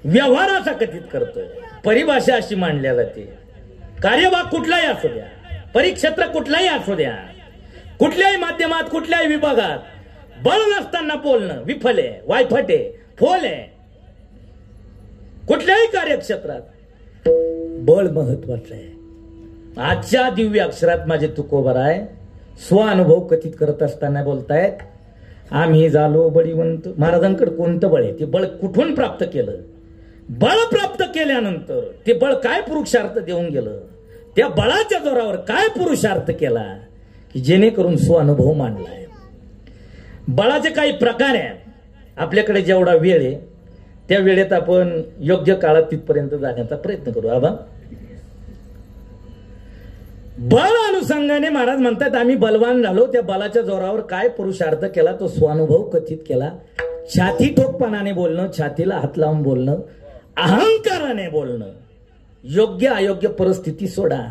व्यवहाराचा कथित करतोय, परिभाषा अशी मांडल्या जाते. कार्यभाग कुठलाही असू द्या, परिक्षेत्र कुठलाही असू द्या, कुठल्याही माध्यमात कुठल्याही विभागात बळ नसताना बोलणं विफल आहे, वायफट आहे, फोल आहे. कुठल्याही कार्यक्षेत्रात बळ महत्वाचं आहे. आजच्या दिव्य अक्षरात माझे तुकोबराय स्वानुभव कथित करत असताना बोलतायत, आम्ही झालो बळीवंत. महाराजांकडे कोणतं बळ आहे, ते बळ कुठून प्राप्त केलं, बळ प्राप्त केल्यानंतर ते बळ काय पुरुषार्थ देऊन गेलं, त्या बळाच्या जोरावर काय पुरुषार्थ केला की जेणेकरून स्वानुभव मांडलाय. बळाचे काही प्रकार आहेत. आपल्याकडे जेवढा वेळ आहे त्या वेळेत आपण योग्य काळात तिथपर्यंत जाण्याचा प्रयत्न करू. आबा, बळ अनुषंगाने महाराज म्हणतात आम्ही बलवान झालो, त्या बलाच्या जोरावर काय पुरुषार्थ केला तो स्वानुभव कथित केला. छाती ठोकपणाने बोलणं, छातीला हात लावून बोलणं, अहंकाराने बोलणं, योग्य अयोग्य परिस्थिती सोडा,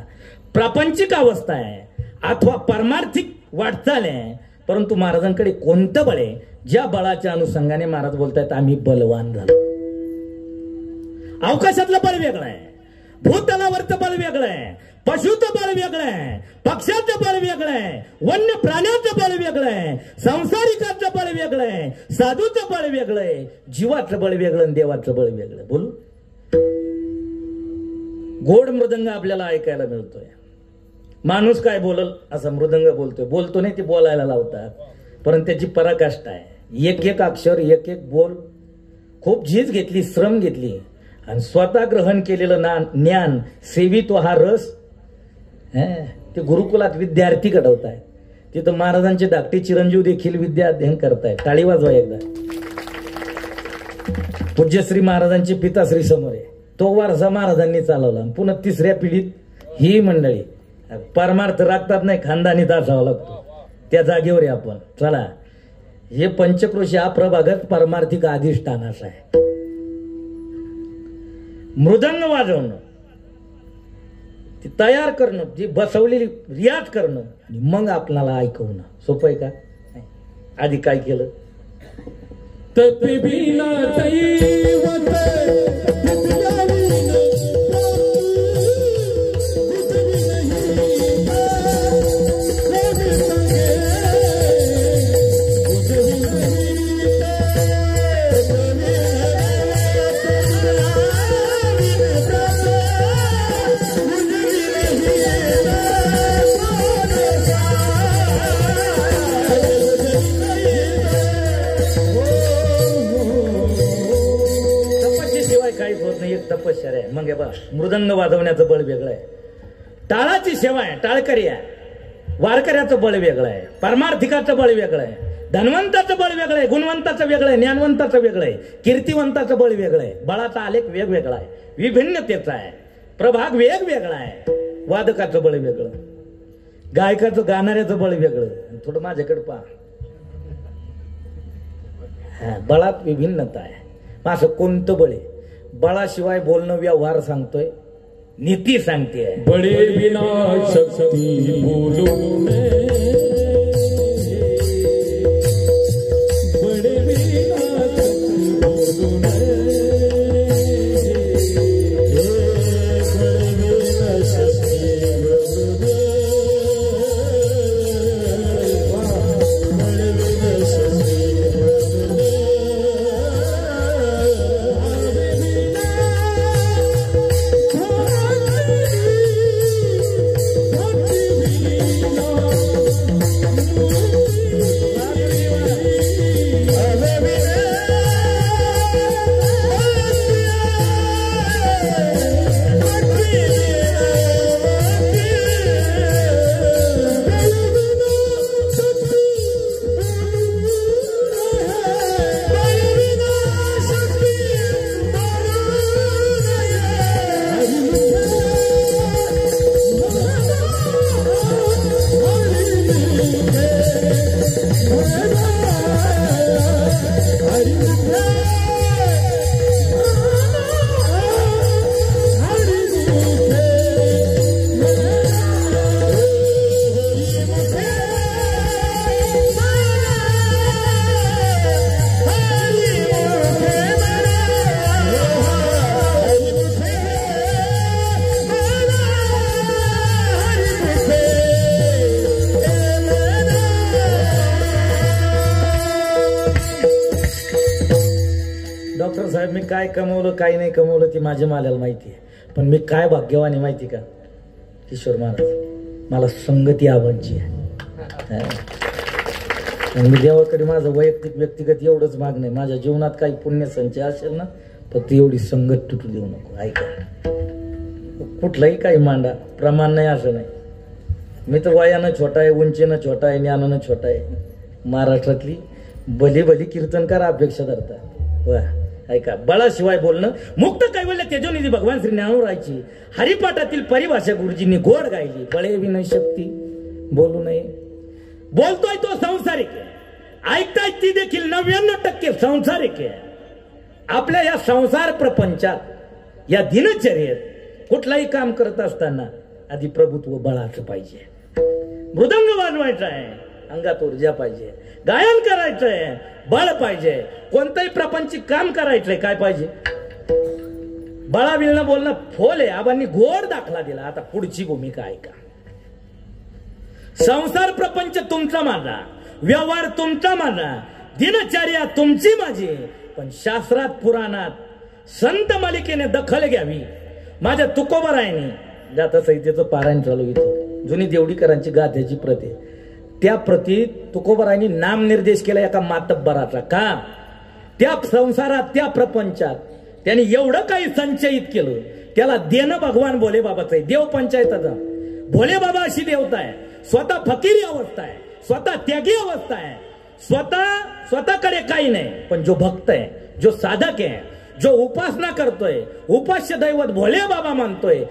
प्रापंचिक अवस्था आहे अथवा परमार्थिक वाटचाल आहे, परंतु महाराजांकडे कोणतं बळ आहे ज्या बळाच्या अनुषंगाने महाराज बोलतायत आम्ही बलवान झालो. अवकाशातलं बळ वेगळं आहे, भूतलावरचं बळ वेगळं आहे, पशुचं बळ वेगळं आहे, पक्ष्याचं बळ वेगळं आहे, वन्य प्राण्याचं बळ वेगळं आहे, संसारिकाचं बळ वेगळं आहे, साधूचं बळ वेगळं आहे, जीवाचं बळ वेगळं आणि देवाचं बळ वेगळं. बोलू, गोड मृदंग आपल्याला ऐकायला मिळतोय. माणूस काय बोलल असं मृदंग बोलतोय, बोलतो नाही ते बोलायला लावतात, परंतु त्याची पराकाष्ठा आहे. एक एक अक्षर, एक एक बोल, खूप झीज घेतली, श्रम घेतली आणि स्वतः ग्रहण केलेलं ज्ञान सेवितो हा रस ते गुरुकुलात विद्यार्थी घडवतायत. तिथं महाराजांचे धाकटे चिरंजीव देखील विद्या अध्ययन करतायत. टाळी वाजवा एकदा. पूज्यश्री महाराजांचे पिताश्री समोर आहे, तो वारसा महाराजांनी चालवला. पुन्हा तिसऱ्या पिढीत ही मंडळी परमार्थ राखतात नाही, खानदानीत असावा लागतो. त्या जागेवर आहे आपण. चला, हे पंचक्रोशी हा प्रभागच परमार्थिक अधिष्ठानाचा आहे. मृदंग वाजवणं, ती तयार करणं, जी बसवलेली रियाज करणं आणि मग आपल्याला ऐकवणं सोपं आहे का? आधी काय केलं? तपश्चर्या आहे. मग हे बघा, मृदंग वाजवण्याचं बळ वेगळं आहे, टाळाची सेवा आहे, टाळकरी आहे, वारकऱ्याचं बळ वेगळं आहे, परमार्थिकाचं बळ वेगळं आहे, धनवंताचं बळ वेगळं आहे, गुणवंताचं वेगळं आहे, ज्ञानवंताचं वेगळं आहे, कीर्तिवंताचं बळ वेगळं आहे. बळाचा आलेख वेगवेगळा आहे, विभिन्नतेचा आहे, प्रभाग वेगवेगळा आहे. वादकाचं बळ वेगळं, गायकाचं गाणाऱ्याचं बळ वेगळं. थोडं माझ्याकडे पहा, बळात विभिन्नता आहे. असं कोणतं बळ आहे? बळाशिवाय बोलणं व्यवहार सांगतोय, नीती सांगते. बळे विना शक्ती बोलू नये, बळे विना शक्ती बोलू नये, बळे विना शक्ती बोलू नये, बळे विना शक्ती बोलू नये. डॉक्टर साहेब मी काय कमवलं काय नाही कमवलं ती माझ्या माल्याला माहिती आहे, पण मी काय भाग्यवान आहे माहिती का किशोर महाराज, मला संगती आबांची आहे. आणि मी देवाकडे माझं वैयक्तिक व्यक्तिगत एवढंच मागणं आहे, माझ्या जीवनात काही पुण्य संचय असेल ना फक्त एवढी संगत तुटू देऊ नको. ऐका कुठलाही काही मांडा, प्रमाण नाही असं नाही. मी तर वयानं छोटा आहे, उंचीनं छोटा आहे, ज्ञानानं छोटा आहे. महाराष्ट्रातली भली भली कीर्तनकार अपेक्षा धरतात. वा ऐका, बळाशिवाय बोलणं मुक्त कैवल्य तेजोनिधी भगवान श्री ज्ञानोरायची हरिपाठातील परिभाषा गुरुजींनी गोड गायली. बळे विनय शक्ती बोलू नये. बोलतोय तो संसारिक आहे, ऐकताय ती देखील 99% संसारिक आहे. आपल्या या संसार प्रपंचात या दिनचर्येत कुठलाही काम करत असताना आधी प्रभुत्व बळाचं पाहिजे. मृदंग वाजवायचा आहे, अंगात ऊर्जा पाहिजे. गायन करायचंय, बळ पाहिजे. कोणतंही प्रापंचिक काम करायचंय, काय पाहिजे? बळा विलनं बोलणं फोल आहे. आबांनी गोड दाखला दिला. आता पुढची भूमिका ऐका. संसार प्रपंच तुमचा माझा, व्यवहार तुमचा माझा, दिनचर्या तुमची माझी, पण शास्त्रात पुराणात संत मालिकेने दखल घ्यावी. माझ्या तुकोबरायने गाथा संहितेचं पारायण चालू इथं जुनी देवडीकरांची गाथ्याची प्रत आहे. त्या प्रती तुकोबरायने नाम निर्देश केला एका मातब्बराचा. का? त्या संसारात त्या प्रपंचात त्यांनी एवढं काही संचयित केलं, त्याला देणं भगवान भोले बाबाचं आहे. देव पंचायताचा भोले बाबा अशी देवता आहे. स्वतः फकीरी अवस्था आहे, स्वतः त्यागी अवस्था आहे, स्वतःकडे काही नाही. पण जो भक्त आहे, जो साधक आहे, जो उपासना करतोय, उपास्य दैवत भोले बाबा मानतोय,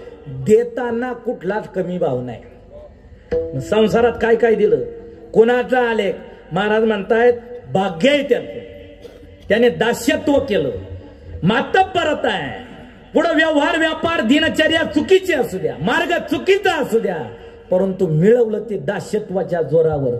देताना कुठलाच कमी भाव नाही. संसारात काय काय दिलं, कोणाचा आलेख महाराज म्हणतायत भाग्य आहे त्याचं. त्याने दास्यत्व केलं, मातब्बरता आहे. पुढे व्यवहार व्यापार दिनचर्या चुकीची असू द्या, मार्ग चुकीचा असू द्या, परंतु मिळवलं ते दास्यत्वाच्या जोरावर.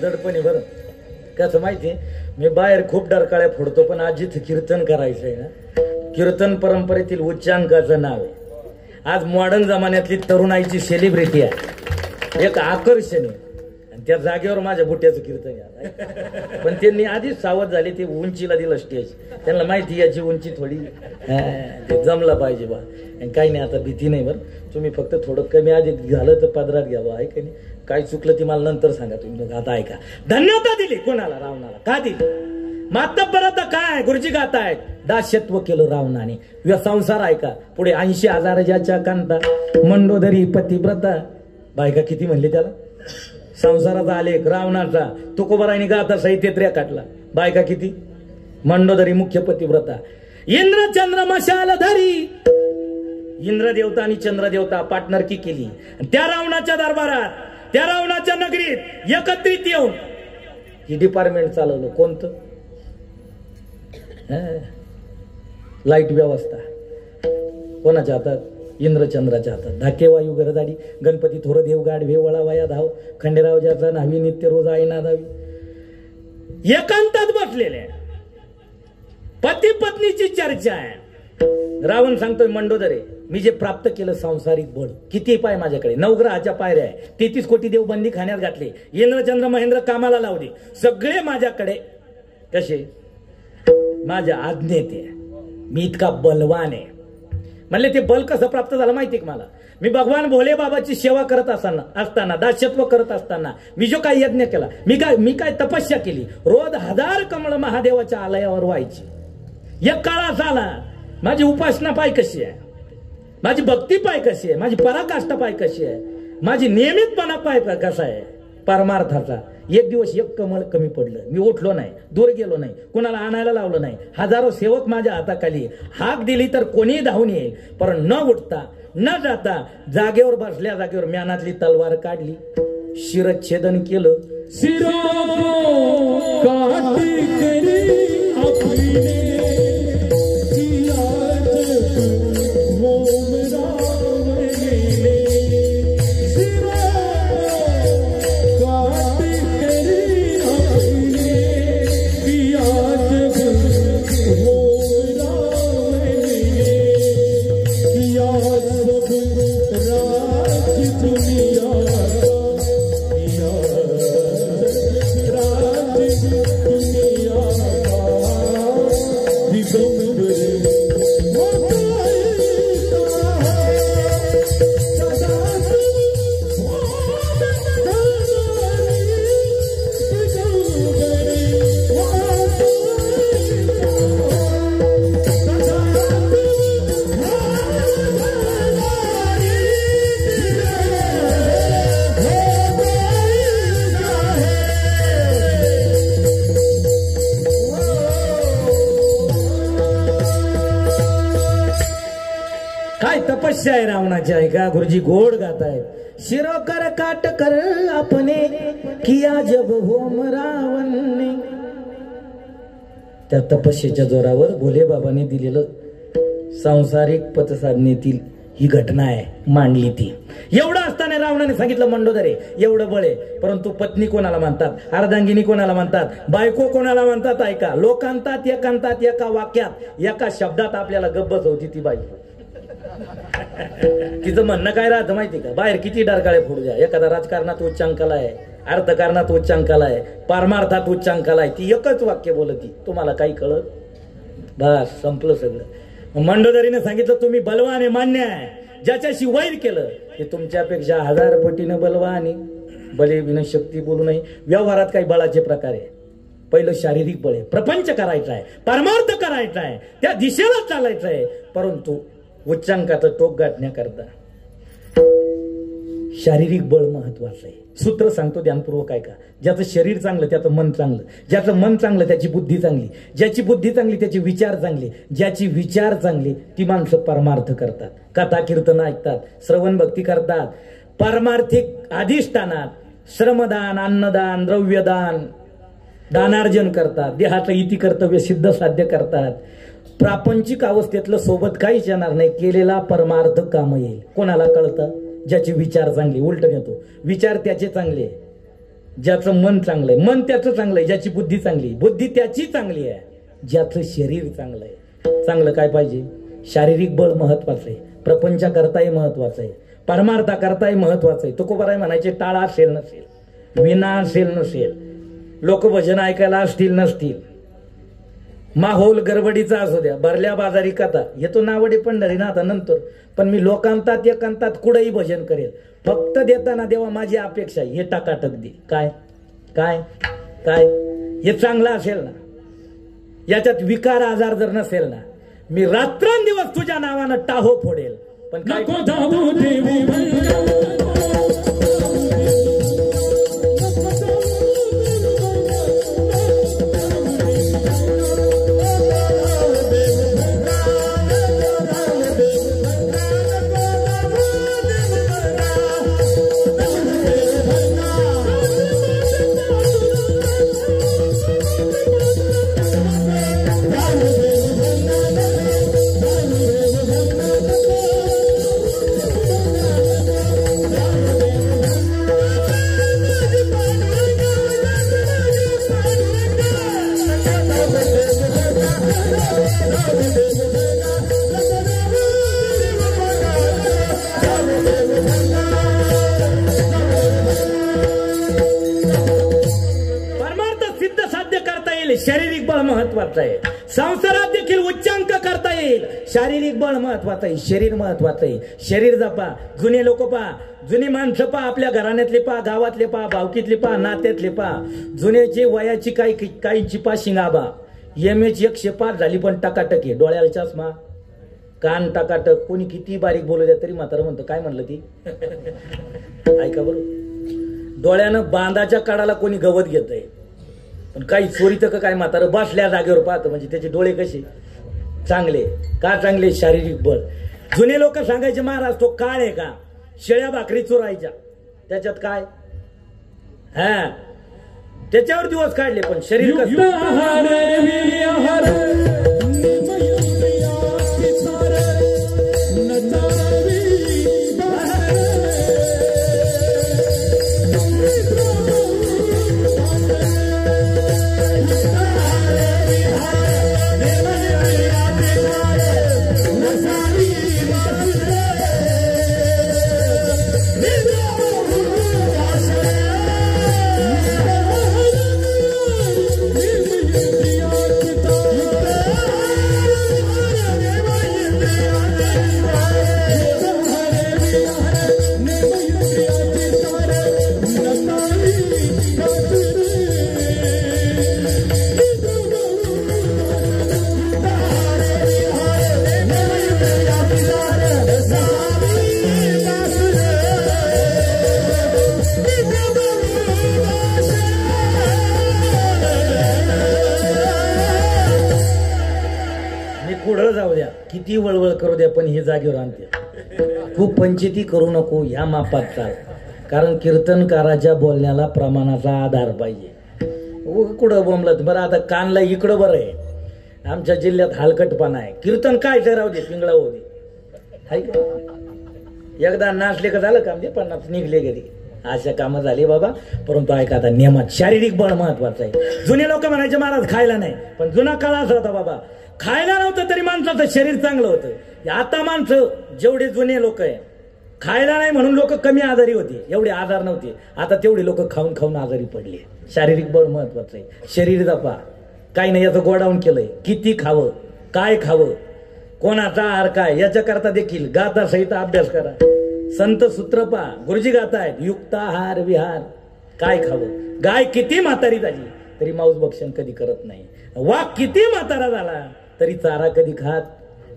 दडपणी बरं कसं माहितीये, मी बाहेर खूप डरकाळ्या फोडतो, पण आज जिथं कीर्तन करायचंय ना, कीर्तन परंपरेतील उच्चांकाचं नाव आहे. आज मॉडर्न जमान्यातली तरुणाईची सेलिब्रिटी आहे, एक आकर्षण आहे. आणि त्या जागेवर माझ्या बुट्याचं कीर्तन आहे. पण त्यांनी आधीच सावध झाले, ते उंचीला दिलं स्टेज. त्यांना माहिती याची उंची थोडी जमला पाहिजे बा. आणि काही नाही, आता भीती नाही बरं. तुम्ही फक्त थोडं कमी आधी झालं तर पदरात घ्यावं, आहे का नाही? काय चुकलं ती मला नंतर सांगा तुम्ही. आता ऐका, धन्यता दिली कोणाला? रावणाला. का दिली? मातब्बरता काय गुरुजी गातायत, दास्यत्व केलं रावणाने. संसार ऐका पुढे. 80,000 ज्याच्या कांता, मंडोदरी पतिव्रता. बायका किती म्हणले त्याला? संसाराचा आलेख रावणाचा तुकोबरायने गाथा संहितेत रेखाटला. बायका किती? मंडोदरी मुख्य पतिव्रता. इंद्र चंद्र मशालधारी. इंद्र देवता आणि चंद्र देवता पार्टनरकी केली. त्या रावणाच्या दरबारात, त्या रावणाच्या नगरीत एकत्रित येऊन ही डिपार्टमेंट चालवलं. कोणतं? लाईट व्यवस्था कोणाच्या हातात? इंद्रचंद्राच्या हातात. धाके वायू गरदाडी, गणपती थोर देव गाढवे वळावाया धाव, खंडेराव ज्याचा न्हावी नित्य रोज आई नादावी. एकांतात बसलेले पती पत्नीची चर्चा आहे. रावण सांगतोय मंडोदरे, मी जे प्राप्त केलं सांसारिक बळ, किती पाय माझ्याकडे, 9 ग्रहाच्या पायऱ्या आहे, 33 कोटी देव बंदी खाण्यात घातले, इंद्रचंद्र महेंद्र कामाला लावले, सगळे माझ्याकडे. कसे? माझ्या आज्ञेत आहे. मी इतका बलवान आहे. म्हणले ते बल कसं प्राप्त झालं माहिती का मला? मी भगवान भोले बाबाची सेवा करत असताना दास्यत्व करत असताना मी जो काही यज्ञ केला, मी काय तपस्या केली. रोज 1000 कमळ महादेवाच्या आलयावर व्हायची. एक काळ असा आला, माझी उपासना पाय कशी आहे, माझी भक्ती पाय कशी आहे, माझी पराकाष्ठा पाय कशी आहे, माझी नियमितपणा पाय कसा आहे परमार्थाचा. एक दिवस एक कमळ कमी पडलं. मी उठलो नाही, दूर गेलो नाही, कुणाला आणायला लावलं नाही. हजारो सेवक माझ्या हाताखाली, हाक दिली तर कोणी धावून येईल. पण न उठता न जाता जागेवर बसल्या जागेवर म्यानातली तलवार काढली, शिरच्छेदन केलं. तपस्या आहे रावणाची आहे का गुरुजी गोड गात आहेत शिरो कर काट कर आपने किया जब होम रावणने त्या तपस्येच्या जोरावर भोले बाबांनी दिलेलं सांसारिक पथसाधनेतील ही घटना आहे मांडली ती एवढं असताना रावणाने सांगितलं मंडोदरे एवढं बळ आहे परंतु पत्नी कोणाला म्हणतात अर्धांगिनी कोणाला म्हणतात बायको कोणाला म्हणतात ऐका लोकांतात एकांतात एका वाक्यात एका शब्दात आपल्याला गब्बस होती ती बाई तिचं म्हणणं काय राहतं माहिती का बाहेर किती डरकाळे फोडू द्या एखादा राजकारणात उच्चांकाला आहे अर्थकारणात उच्चांकाला आहे पारमार्थात उच्चांकाला आहे ती एकच वाक्य बोलती तुम्हाला काही कळत बस संपलं सगळं मंडोदरीने सांगितलं तुम्ही बलवान आहे मान्य आहे ज्याच्याशी वैर केलं ते तुमच्यापेक्षा 1000 पटीनं बलवान आहे बले विन शक्ती बोलू नये व्यवहारात काही बळाचे प्रकार आहे पहिलं शारीरिक बळ आहे प्रपंच करायचा आहे परमार्थ करायचा आहे त्या दिशेला चालायचं आहे परंतु उच्चांकाचं टोक गाठण्याकरता शारीरिक बळ महत्वाचं आहे सूत्र सांगतो ध्यानपूर्वक ऐका ज्याचं शरीर चांगलं त्याचं मन चांगलं ज्याचं मन चांगलं त्याची बुद्धी चांगली ज्याची बुद्धी चांगली त्याचे विचार चांगले ज्याची विचार चांगली ती माणसं परमार्थ करतात कथा कीर्तन ऐकतात श्रवण भक्ती करतात पारमार्थिक अधिष्ठानात श्रमदान अन्नदान द्रव्यदान दानार्जन करतात देहाचं इति कर्तव्य सिद्ध साध्य करतात प्रापंचिक अवस्थेतलं सोबत काहीच येणार नाही केलेला परमार्थ काम येईल कोणाला कळतं ज्याचे विचार चांगले उलट घेतो विचार त्याचे चांगले ज्याचं मन चांगलंय मन त्याचं चांगलंय ज्याची बुद्धी चांगली बुद्धी त्याची चांगली आहे ज्याचं शरीर चांगलं आहे चांगलं काय पाहिजे शारीरिक बळ महत्वाचं आहे प्रपंच करताही महत्वाचं आहे परमार्था करताही महत्वाचं आहे तुकोबाराय म्हणायचे टाळा असेल नसेल विना असेल नसेल लोक भजन ऐकायला असतील नसतील माहोल गडबडीचा असू द्या भरल्या बाजारी कथा येतो नावडे पंढरी ना आता नंतर पण मी लोकांतात एकांतात कुठेही भजन करेल फक्त देताना देवा माझी अपेक्षा हे टाकाटक दे काय काय काय हे चांगलं असेल ना याच्यात विकार आजार जर नसेल ना मी रात्रंदिवस तुझ्या नावानं टाहो फोडेल पण काय शारीरिक बळ महत्वाचं आहे संसारात देखील उच्चांक करता येईल शारीरिक बळ महत्वाचं आहे शरीर महत्वाचं आहे शरीर जपा जुने लोक पहा जुनी माणसं पहा आपल्या घराण्यातले पहा गावातले पहा भावकीतले पहा नात्यातले पहा जुन्याची वयाची काहींची पहा शिंगाबा एमएच 105 झाली पण टकाटक आहे डोळ्याला चष्मा कान टकाटक कोणी किती बारीक बोलू द्या तरी म्हातारं म्हणतं काय म्हणलं ती ऐका बरोबर डोळ्यानं बांधाच्या काढाला कोणी गवत घेतय पण काही चोरीत काय म्हातारं बसल्या जागेवर पाहतं म्हणजे त्याचे डोळे कसे चांगले का चांगले शारीरिक बळ जुने लोक सांगायचे महाराज तो काळ आहे का शेळ्या भाकरी चोरायच्या त्याच्यात काय हा त्याच्यावर दिवस काढले पण शरीर किती वळवळ करू द्या पण हे जागेवर आणते. खूप पंचायती करू नको ह्या मापात चाल. कारण कीर्तनकाराच्या बोलण्याला प्रमाणाचा आधार पाहिजे. कुठं बोंबलत बरं आता कानला इकडं बरं आहे. आमच्या जिल्ह्यात हलकटपणा आहे. कीर्तन काय राहू दे पिंगळा होऊ दे हाय का. एकदा नाचले का झालं काम दे 50 निघले घरी. अशा कामं झाली बाबा. परंतु ऐका आता नियमात शारीरिक बळ महत्वाचं आहे. जुने लोक म्हणायचे महाराज खायला नाही, पण जुना काळ असा होता बाबा खायला नव्हतं तरी माणसाचं शरीर चांगलं होतं. आता माणसं जेवढे जुने लोक आहे खायला नाही म्हणून लोक कमी आजारी होते, एवढे आजार नव्हते. आता तेवढे लोक खाऊन खाऊन आजारी पडले. शारीरिक बळ महत्वाचं आहे. शरीर जपा. काही नाही याचं गोडाऊन केलंय. किती खावं, काय खावं, कोणाचा आहार काय याच्याकरता देखील गाथा सहित अभ्यास करा. संत सूत्र पा गुरुजी गातायत युक्ताहार विहार. काय खावं. गाय किती म्हातारी झाली तरी मांस भक्षण कधी करत नाही. वाघ किती म्हातारा झाला तरी चारा कधी खात.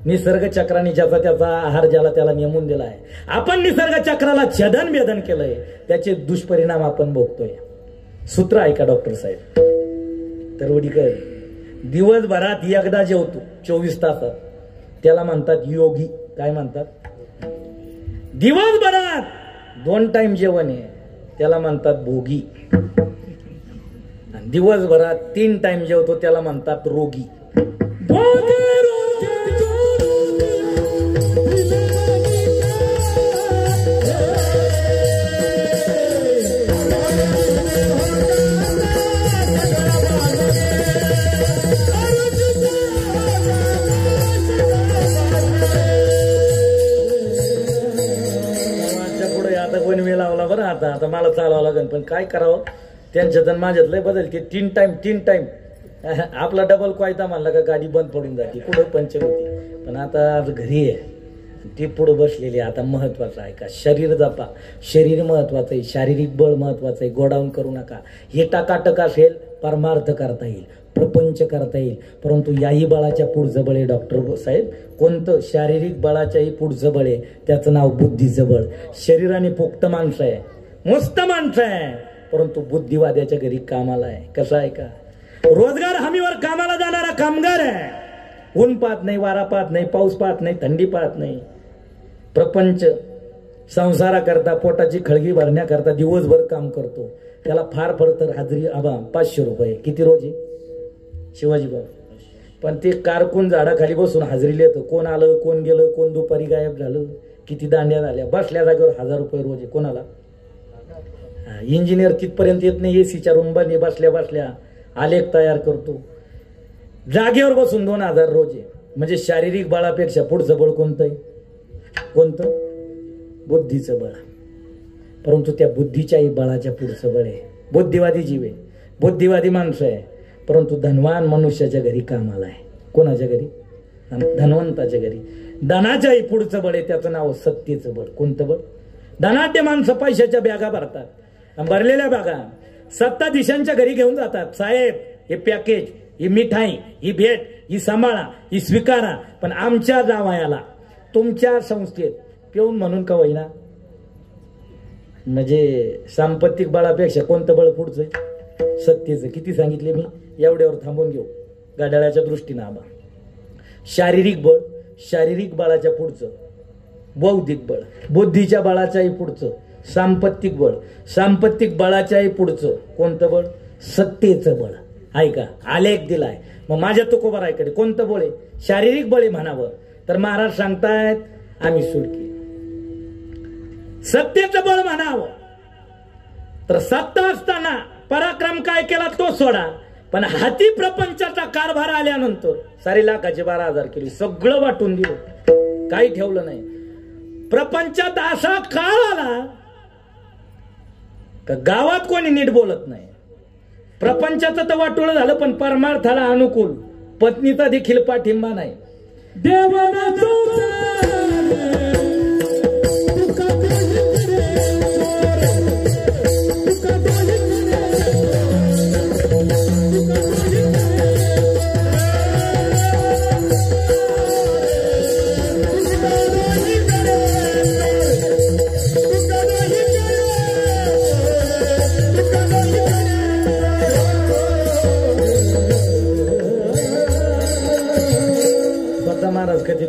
निसर्ग चक्राने ज्याचा त्याचा आहार ज्याला त्याला नेमून दिला आहे. आपण निसर्ग चक्राला छेदन भेदन केलंय, त्याचे दुष्परिणाम आपण भोगतोय. सूत्र ऐका डॉक्टर साहेब. तरवडीकर दिवसभरात एकदा जेवतो 24 तासात, त्याला म्हणतात योगी. काय म्हणतात. दिवसभरात 2 टाइम जेवण आहे त्याला म्हणतात भोगी. दिवसभरात 3 टाइम जेवतो त्याला म्हणतात रोगी. आता मला चालावं लागेल पण काय करावं. त्यांच्यात माझ्यात लय बदलते. 3 टाइम आपला डबल क्वायता म्हणला का गाडी बंद पडून जाते, पुढे पंक्चर होती. पण आता आज घरी आहे ती पुढे बसलेली. आता महत्वाचं आहे का शरीर जपा. शरीर महत्वाचं आहे. शारीरिक बळ महत्वाचं आहे. गोडाऊन करू नका. हे टाकाटक असेल परमार्थ करता येईल, प्रपंच करता येईल, परंतु याही बळाच्या पुढचं बळ आहे डॉक्टर साहेब. कोणतं. शारीरिक बळाच्याही पुढचं बळ आहे, त्याचं नाव बुद्धीचं बळ. शरीराने पोक्त माणसं आहे, मस्त माणसं आहे, परंतु बुद्धिवाद्याच्या घरी कामाला आहे. कसं आहे का. रोजगार हमीवर कामाला जाणारा कामगार आहे. ऊन पाहत नाही, वारा पाहत नाही, पाऊस पाहत नाही, थंडी पाहत नाही. प्रपंच संसाराकरता पोटाची खळगी भरण्याकरता दिवसभर काम करतो. त्याला फार तर हाजरी 500 रुपये. किती रोज आहे शिवाजी बाबा. पण ते कारकून झाडाखाली बसून हाजरी लिहितं. कोण आलं, कोण गेलं, कोण दुपारी गायब झालं, किती दांड्या झाल्या. बसल्या जागेवर 1000 रुपये रोज आहे. कोणाला. इंजिनियर तिथपर्यंत येत नाही. एसीच्या रूममध्ये बसल्या बसल्या आलेख तयार करतो. जागेवर बसून 2000 रोज आहे. म्हणजे शारीरिक बळापेक्षा पुढचं बळ कोणतं आहे. कोणतं. बुद्धीचं बळ. परंतु त्या बुद्धीच्याही बळाच्या पुढचं बळ आहे. बुद्धिवादी जीव आहे, बुद्धिवादी माणसं आहे, परंतु धनवान मनुष्याच्या घरी कामाला आहे. कोणाच्या घरी. धनवंताच्या घरी. धनाच्याही पुढचं बळ आहे, त्याचं नाव सत्तेचं बळ. कोणतं बळ. धनाढ्य माणसं पैशाच्या बॅगा भरतात. भरलेल्या बॅगा सत्ताधीशांच्या घरी घेऊन जातात. साहेब हे पॅकेज, ही मिठाई, ही भेट, ही सांभाळा, ही स्वीकारा. पण आमच्या जावयाला तुमच्या संस्थेत पिऊन म्हणून का होईना. म्हणजे सांपत्तिक बळापेक्षा कोणतं बळ पुढचं आहे. सत्तेचं. किती सांगितले मी. एवढ्यावर थांबून घेऊ गाड्याच्या दृष्टीनं. शारीरिक बळ. शारीरिक बळाच्या पुढचं बौद्धिक बळ. बुद्धीच्या बळाच्याही पुढचं सांपत्तिक बळ. सांपत्तिक बळाच्याही पुढचं कोणतं बळ. सत्तेचं बळ. आहे का. आलेख दिलाय. मग माझ्या तुकोबारायकडे कोणतं बळ आहे. शारीरिक बळ म्हणावं तर महाराज सांगतायत आम्ही सुडकी. सत्तेचं बळ म्हणावं तर सत्ता असताना पराक्रम काय केला तो सोडा. पण हाती प्रपंचाचा कारभार आल्यानंतर 12,00,000 केली. सगळं वाटून दिलं, काही ठेवलं नाही. प्रपंचात असा काळ आला का गावात कोणी नीट बोलत नाही. प्रपंचाचं तर वाटोळं झालं, पण परमार्थाला अनुकूल पत्नीचा देखील पाठिंबा नाही.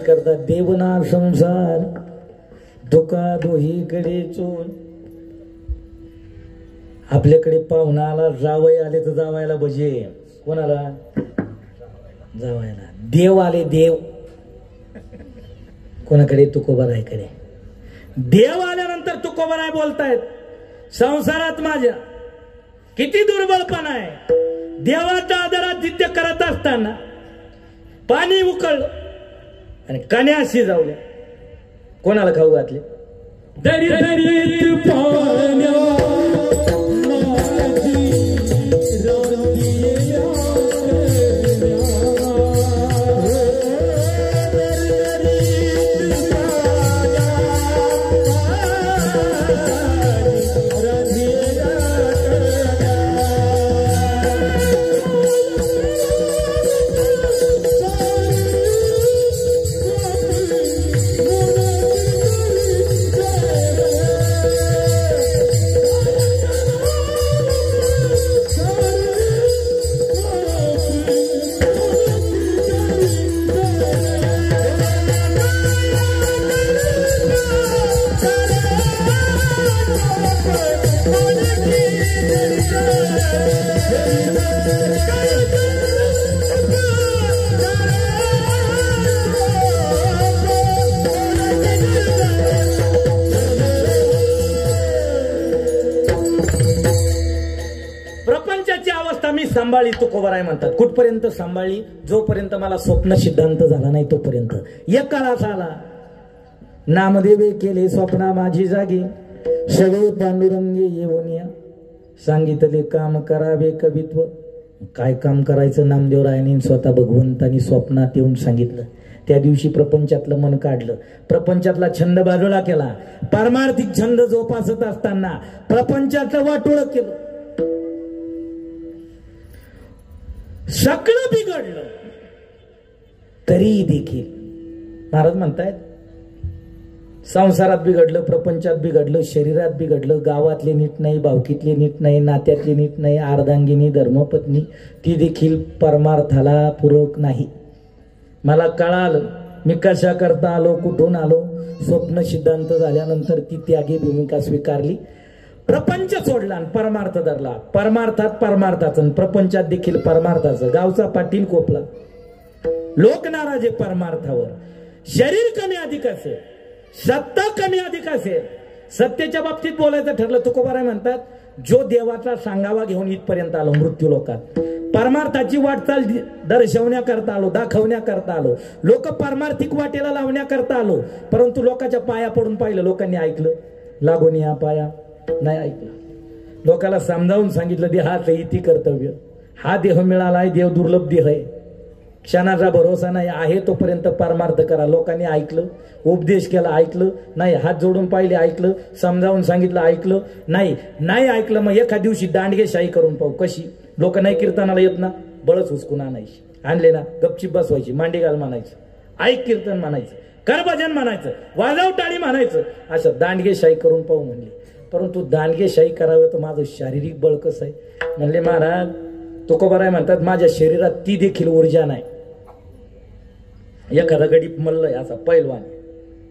करतात. देवना संसार दुका दोहीकडे चोर. आपल्याकडे पाहुणा आला, जावई आले तर जावायला भजे. कोणाला? जावायला. देव आले, देव कोणाकडे? तुकोबारायकडे. देव आल्यानंतर तुकोबाराय बोलतायत, संसारात माझ्या किती दुर्बलपणा आहे. देवाचा आदरातिथ्य करत असताना पाणी उकळलं आणि कन्या शिजवल्या. कोणाला खाऊ घातले? दरी दरीत पाण्या सांभाळी तुकोबाराय म्हणतात. कुठपर्यंत सांभाळली? जोपर्यंत मला स्वप्न सिद्धांत झाला नाही तोपर्यंत. एक काळ असा आला, नामदेवे केले स्वप्ना माझी जागी, सगळे पांडुरंगे येऊन या, सांगितले काम करावे कवित्व. काय काम करायचं? नामदेवरायांनी स्वतः भगवंतांनी स्वप्नात येऊन सांगितलं. त्या दिवशी प्रपंचातलं मन काढलं, प्रपंचातला छंद बाजूला केला. पारमार्थिक छंद जोपासत असताना प्रपंचातलं वाटोळ केलं. सगळं बिघडलं तरी देखील महाराज म्हणतायत, संसारात बिघडलं, प्रपंचात बिघडलं, शरीरात बिघडलं, गावातले नीट नाही, भावकीतले नीट नाही, नात्यातले नीट नाही, अर्धांगिनी धर्मपत्नी ती देखील परमार्थाला पूरक नाही. मला कळालं मी कशा करता आलो, कुठून आलो. स्वप्न सिद्धांत झाल्यानंतर ती त्यागी भूमिका स्वीकारली. प्रपंच सोडला आणि परमार्थ धरला. परमार्थात परमार्थाचं, प्रपंचात देखील परमार्थाचं. गावचा पाटील कोपला, लोक नाराजे परमार्थावर. शरीर कमी अधिक असेल, सत्ता कमी अधिक असेल, सत्तेच्या बाबतीत बोलायचं ठरलं, तुकोबाराय म्हणतात, जो देवाचा सांगावा घेऊन इथपर्यंत आलो मृत्यू लोकात. परमार्थाची वाटचाल दर्शवण्याकरता आलो, दाखवण्याकरता आलो, लोक परमार्थिक वाटेला लावण्याकरता आलो. परंतु लोकांच्या पाया पडून पाहिलं, लोकांनी ऐकलं, लागून या पाया नाही ऐकलं. लोकांना समजावून सांगितलं, देहाचं इति कर्तव्य, हा देह मिळालाय, देव दुर्लभ देह आहे, क्षणाचा भरोसा नाही, आहे तोपर्यंत परमार्थ करा. लोकांनी ऐकलं, उपदेश केला, ऐकलं नाही, हात जोडून पाहिले, ऐकलं, समजावून सांगितलं, ऐकलं नाही, नाही ऐकलं. मग एका दिवशी दांडगेशाही करून पाहू. कशी? लोक नाही कीर्तनाला येत ना, बळच हुसकून आणायची, आणले ना गपचीप बसवायची, मांडी घाल म्हणायचं, ऐक कीर्तन म्हणायचं, कर भजन म्हणायचं, वाजव टाळी म्हणायचं, असं दांडगेशाही करून पाहू म्हणले. परंतु दांडगेशाही करावं तर माझं शारीरिक बळ कसं आहे? म्हणले महाराज, तुकोबाराय म्हणतात, माझ्या शरीरात ती देखील ऊर्जा नाही. एखादा गडीप मल्ल असा पैलवान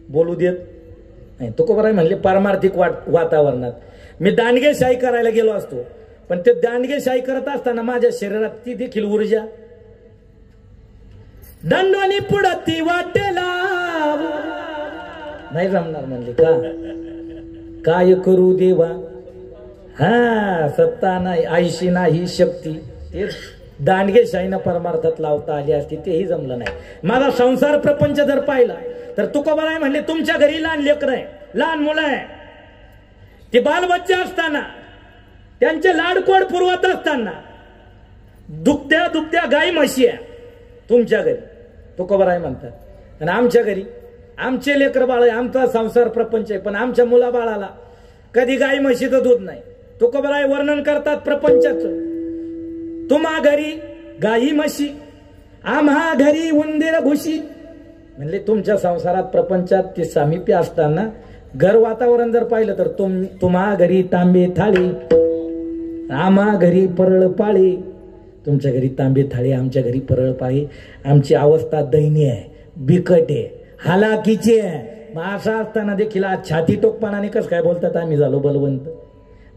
बोलू देत नाही. तुकोबाराय म्हणले, पारमार्थिक वातावरणात मी दांडगेशाही करायला गेलो असतो, पण ते दांडगेशाही करत असताना माझ्या शरीरात ती देखील ऊर्जा. दंडोनी पुढती वाटेला नाही जमणार. म्हणले का? काय करू देवा, हा सत्ता नाही, आयशी नाही शक्ती. ते दांडगेशाहीनं परमार्थात लावता आली असती, तेही जमलं नाही. माझा संसार प्रपंच जर पाहिला तर तुकोबाराय म्हणले, तुमच्या घरी लहान लेकरं आहे, लहान मुलं आहे, ते बालबच्चे असताना, त्यांचे लाडकोड पुरवत असताना, दुभत्या दुभत्या गाई म्हशी आहे तुमच्या घरी, तुकोबाराय म्हणतात. आणि आमच्या घरी आमचे लेकर बाळ आहे, आमचा संसार प्रपंच आहे, पण आमच्या मुला बाळाला कधी गाई म्हशीचं दूध नाही. तुकोबाराय वर्णन करतात प्रपंचाचं, तुम्हा घरी गाई म्हशी, आम्हा घरी उंदीर घुशी. म्हणले तुमच्या संसारात प्रपंचात ते सामिप्य असताना घर वातावरण जर पाहिलं तर तुम्हा घरी तांबे थाळी, आम्हा घरी परळ पाळी. तुमच्या घरी तांबे थाळी, आमच्या घरी परळ पाळी. आमची अवस्था दयनीय आहे, बिकट आहे. हालाकीची आहे. मग असं असताना देखील आज छाती टोकपणाने कसं काय बोलतात आम्ही झालो बलवंत.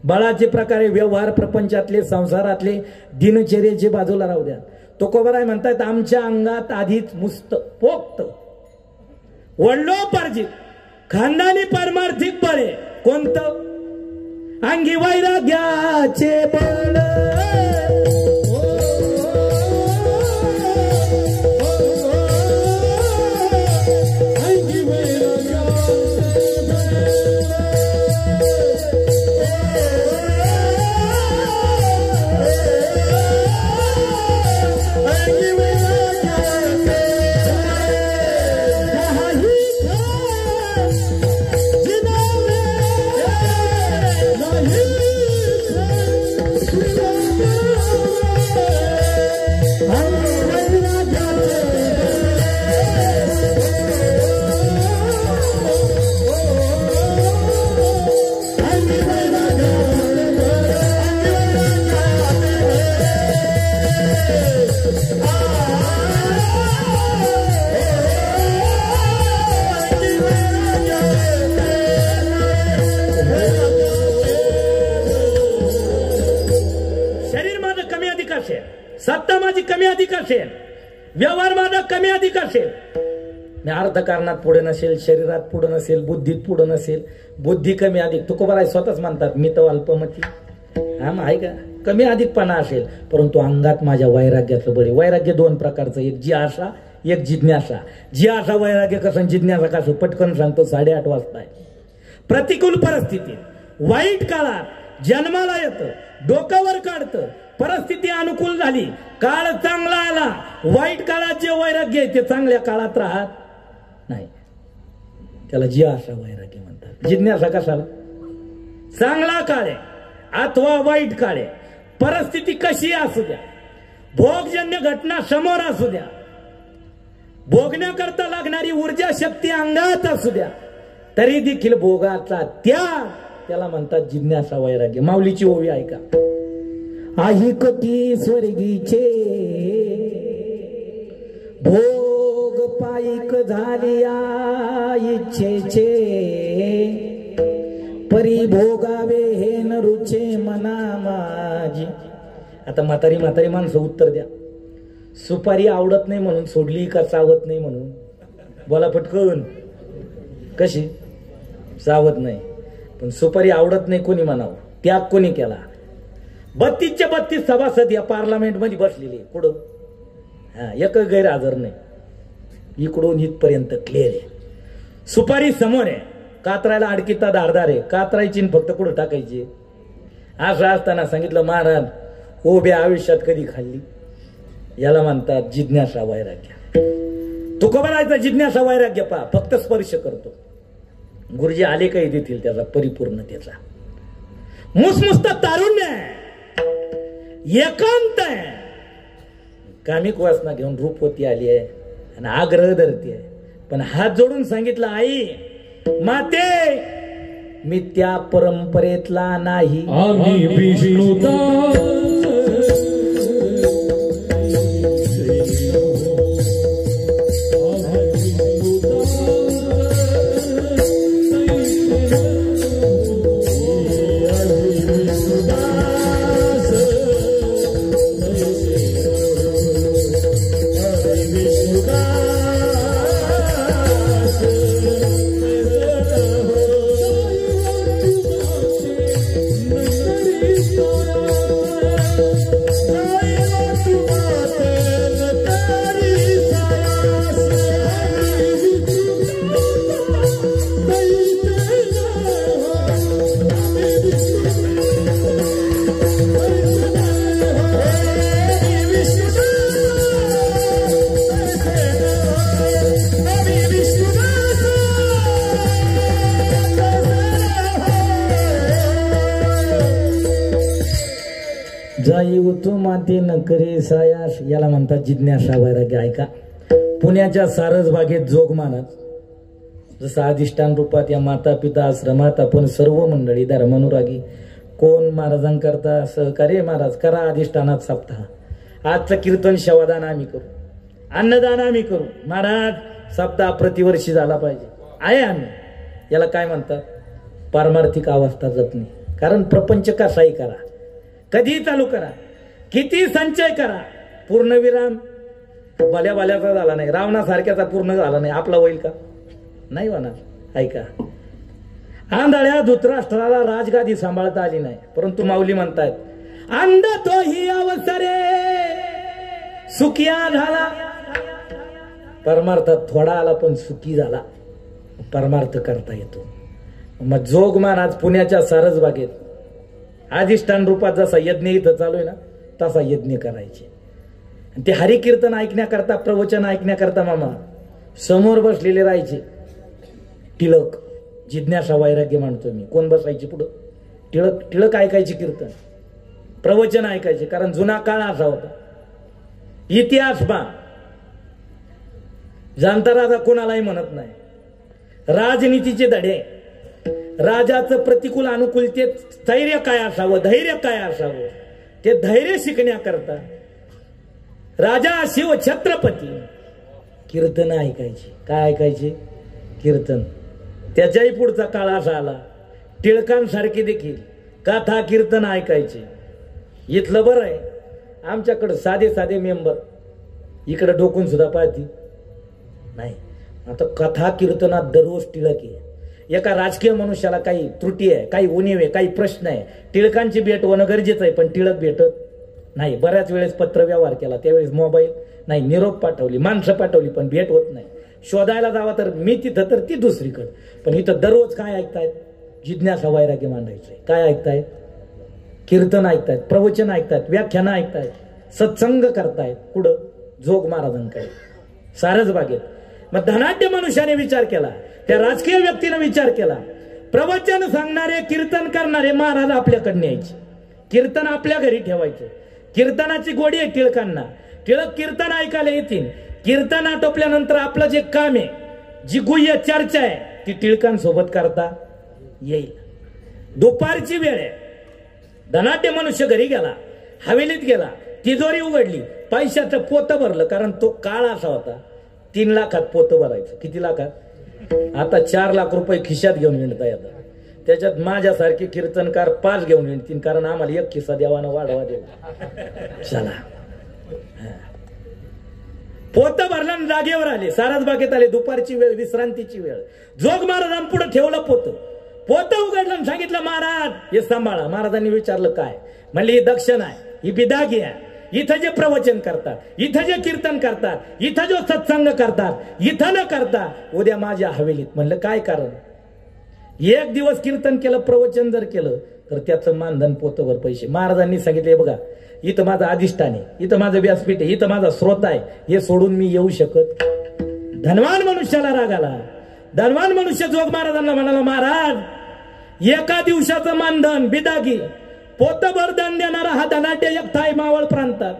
बळाचे प्रकारे व्यवहार प्रपंचातले संसारातले दिनचर्येचे बाजूला राहू द्या. तुकोबाराय म्हणतात आमच्या अंगात आधीच मुस्त पोक्त वडलोपार्जित खानदानी पारमार्थिक बळे कोणतं अंगी वैराग्याचे बळ. सत्ता माझी कमी अधिक असेल, व्यवहार माझा कमी अधिक असेल, मी अर्थकारणात पुढे नसेल, शरीरात पुढे नसेल, बुद्धीत पुढे नसेल, बुद्धी कमी अधिक तुकोबाराय स्वतःच म्हणतात मी तर अल्पमती. हा मग आहे का कमी अधिकपणा असेल, परंतु अंगात माझ्या वैराग्याचं बळी. वैराग्य दोन प्रकारचं, एक जी आशा एक जिज्ञासा. जी आशा वैराग्य कसं जिज्ञासा कसं पटकन सांगतो 8:30 वाजता. प्रतिकूल परिस्थितीत वाईट काळात जन्माला येतं, डोक्यावर काढतं, परिस्थिती अनुकूल झाली, काळ चांगला आला, वाईट काळात जे वैराग्य आहे ते चांगल्या काळात राहत नाही. त्याला जी आशा वैराग्य म्हणतात. जिज्ञासा कशाला? चांगला काळ आहे अथवा वाईट काळ आहे, परिस्थिती कशी असू द्या, भोगजन्य घटना समोर असू द्या, भोगण्याकरता लागणारी ऊर्जा शक्ती अंगात असू द्या, तरी देखील भोगाचा त्याग त्याला म्हणतात जिज्ञासा वैराग्य. माऊलीची ओवी ऐका. आहिकती स्वर्गीचे भोग पाईक झालिया इच्छेचे, परिभोगावे हे न रुचे मना माझी. आता म्हातारी माणसं उत्तर द्या. सुपारी आवडत नाही म्हणून सोडली का चावत नाही म्हणून? बोला पटकन. कशी चावत नाही, पण सुपारी आवडत नाही कोणी म्हणावं, त्याग कोणी केला? 32च्या 32 सभासद या पार्लमेंट मध्ये बसलेले, कुठं एक गैरहजर नाही, इकडून इथपर्यंत क्लिअर आहे. सुपारी समोर आहे, कातरायला अडकिता धारदार आहे, कातरायची फक्त कुठं टाकायची. असं असताना सांगितलं महाराज उभ्या आयुष्यात कधी खाल्ली? याला म्हणतात जिज्ञासा वैराग्य. तुकोबारायचा जिज्ञासा वैराग्य पहा, फक्त स्पर्श करतो. गुरुजी आले काही देतील त्याचा परिपूर्णतेचा. मुसमुस्त तारुण्य आहे, एकांत आहे, कामिक वासना घेऊन रूपवती आली आहे आणि आग्रह धरती आहे. पण हात जोडून सांगितलं आई माते मी त्या परंपरेतला नाही. आम्ही विष्णूचा तू माते न करे सायास, याला म्हणतात जिज्ञासा वैराग्य. ऐका, पुण्याच्या सारस बागेत जोग महाराज जसं अधिष्ठान रूपात या माता पिता आश्रमात आपण सर्व मंडळी धर्मानुरागी कोण महाराजांकरता सहकार्य महाराज करा अधिष्ठानात सप्ताह. आजचं कीर्तन शवादान आम्ही करू, अन्नदान आम्ही करू. महाराज सप्ताह प्रतिवर्षी झाला पाहिजे. आहे आम्ही. याला काय म्हणतात? पारमार्थिक अवस्था जपणे. कारण प्रपंच कसाही करा, कधीही चालू करा, किती संचय करा, पूर्णविराम भल्या भल्याचा झाला नाही, रावणासारख्याचा पूर्ण झाला नाही, आपला होईल का? नाही होणार. ऐका, आंधळ्या धृतराष्ट्राला राजगादी सांभाळता आली नाही, परंतु माऊली म्हणतायत अंध तो ही अवसरे सुखिया झाला. परमार्थात थोडा आला पण सुखी झाला. परमार्थ करता येतो. मग जोग महाराज पुण्याच्या सारसबागेत अधिष्ठान रूपात जसा यज्ञ इथं चालू आहे ना, तसा यज्ञ करायचे. ते हरिकीर्तन ऐकण्याकरता, प्रवचन ऐकण्याकरता मामा समोर बसलेले राहायचे. टिळक, जिज्ञासा वैराग्य मानतो मी. कोण बसायचे पुढं? टिळक. टिळक ऐकायचे कीर्तन, प्रवचन ऐकायचे. कारण जुना काळ असा होता. इतिहास पहा, जाणता राजा कोणालाही म्हणत नाही. राजनीतीचे धडे, राजाचं प्रतिकूल अनुकूलतेत स्थैर्य काय असावं, धैर्य काय असावं, ते धैर्य शिकण्याकरता राजा शिव छत्रपती कीर्तन ऐकायचे. काय ऐकायचे? कीर्तन. त्याच्याही पुढचा काळ असा आला, टिळकांसारखे देखील कथा कीर्तन ऐकायचे. इथलं बरं आहे, आमच्याकडे साधे साधे मेंबर इकडे डोकून सुद्धा पाहती नाही. आता कथा कीर्तनात दररोज टिळक आहे. एका राजकीय मनुष्याला काही त्रुटी आहे, काही उणीव आहे, काही प्रश्न आहे, टिळकांची भेट होणं गरजेचं आहे. पण टिळक भेटत नाही. बऱ्याच वेळेस पत्र व्यवहार केला, त्यावेळेस मोबाईल नाही, निरोप पाठवली, माणसं पाठवली, पण भेट होत नाही. शोधायला जावा तर मी तिथं तर ती दुसरीकडे. पण इथं दररोज काय ऐकतायत? जिज्ञासा वैराग्य मांडायचंय. काय ऐकतायत? कीर्तन ऐकतायत, प्रवचन ऐकतायत, व्याख्यानं ऐकतायत, सत्संग करतायत. कुठं? जोग महाराजांकडे सारसबागेत. मग धनाढ्य मनुष्याने विचार केला, त्या राजकीय व्यक्तीने विचार केला, प्रवचन सांगणारे, कीर्तन करणारे महाराज आपल्याकडे यायचे, कीर्तन आपल्या घरी ठेवायचं. कीर्तनाची गोडी आहे टिळकांना. टिळक कीर्तन ऐकायला येतील. कीर्तन आटोपल्यानंतर आपलं जे काम आहे, जी गुह्य चर्चा आहे, ती टिळकांसोबत करता येईल. दुपारची वेळ आहे, धनाढ्य मनुष्य घरी गेला, हवेलीत गेला, तिजोरी उघडली, पैशाचं पोतं भरलं. कारण तो काळ असा होता, 3 लाखात पोतं भरायचं. किती लाखात? आता 4 लाख रुपये खिशात घेऊन विणता येतात. त्याच्यात माझ्यासारखे कीर्तनकार 5 घेऊन विणतील, कारण आम्हाला 1 खिसा देवानं वाढवा देऊ. चला, पोतं भरलं, जागेवर आले, सारसबागेत आले. दुपारची वेळ, विश्रांतीची वेळ. जोग महाराजांपुढे ठेवलं पोतं. पोतं उघडलं आणि सांगितलं, महाराज हे सांभाळा. महाराजांनी विचारलं काय? म्हणले ही दक्षिणा आहे, ही बिदागी आहे. इथं जे प्रवचन करतात, इथं जे कीर्तन करतात, इथं जो सत्संग करतात, इथं न करता उद्या माझ्या हवेलीत. म्हणलं काय कारण? 1 दिवस कीर्तन केलं, प्रवचन जर केलं तर त्याचं मानधन, पोतभर पैसे. महाराजांनी सांगितले, बघा इथं माझं अधिष्ठान आहे, इथं माझं व्यासपीठ आहे, इथं माझा स्रोत आहे, हे सोडून मी येऊ शकत? धनवान मनुष्याला राग आला. धनवान मनुष्य जोग महाराजांना म्हणाला, महाराज 1 दिवसाचं मानधन बिदागी, पोतभर दान देणारा हा धनाढ्य एकटा आहे मावळ प्रांतात.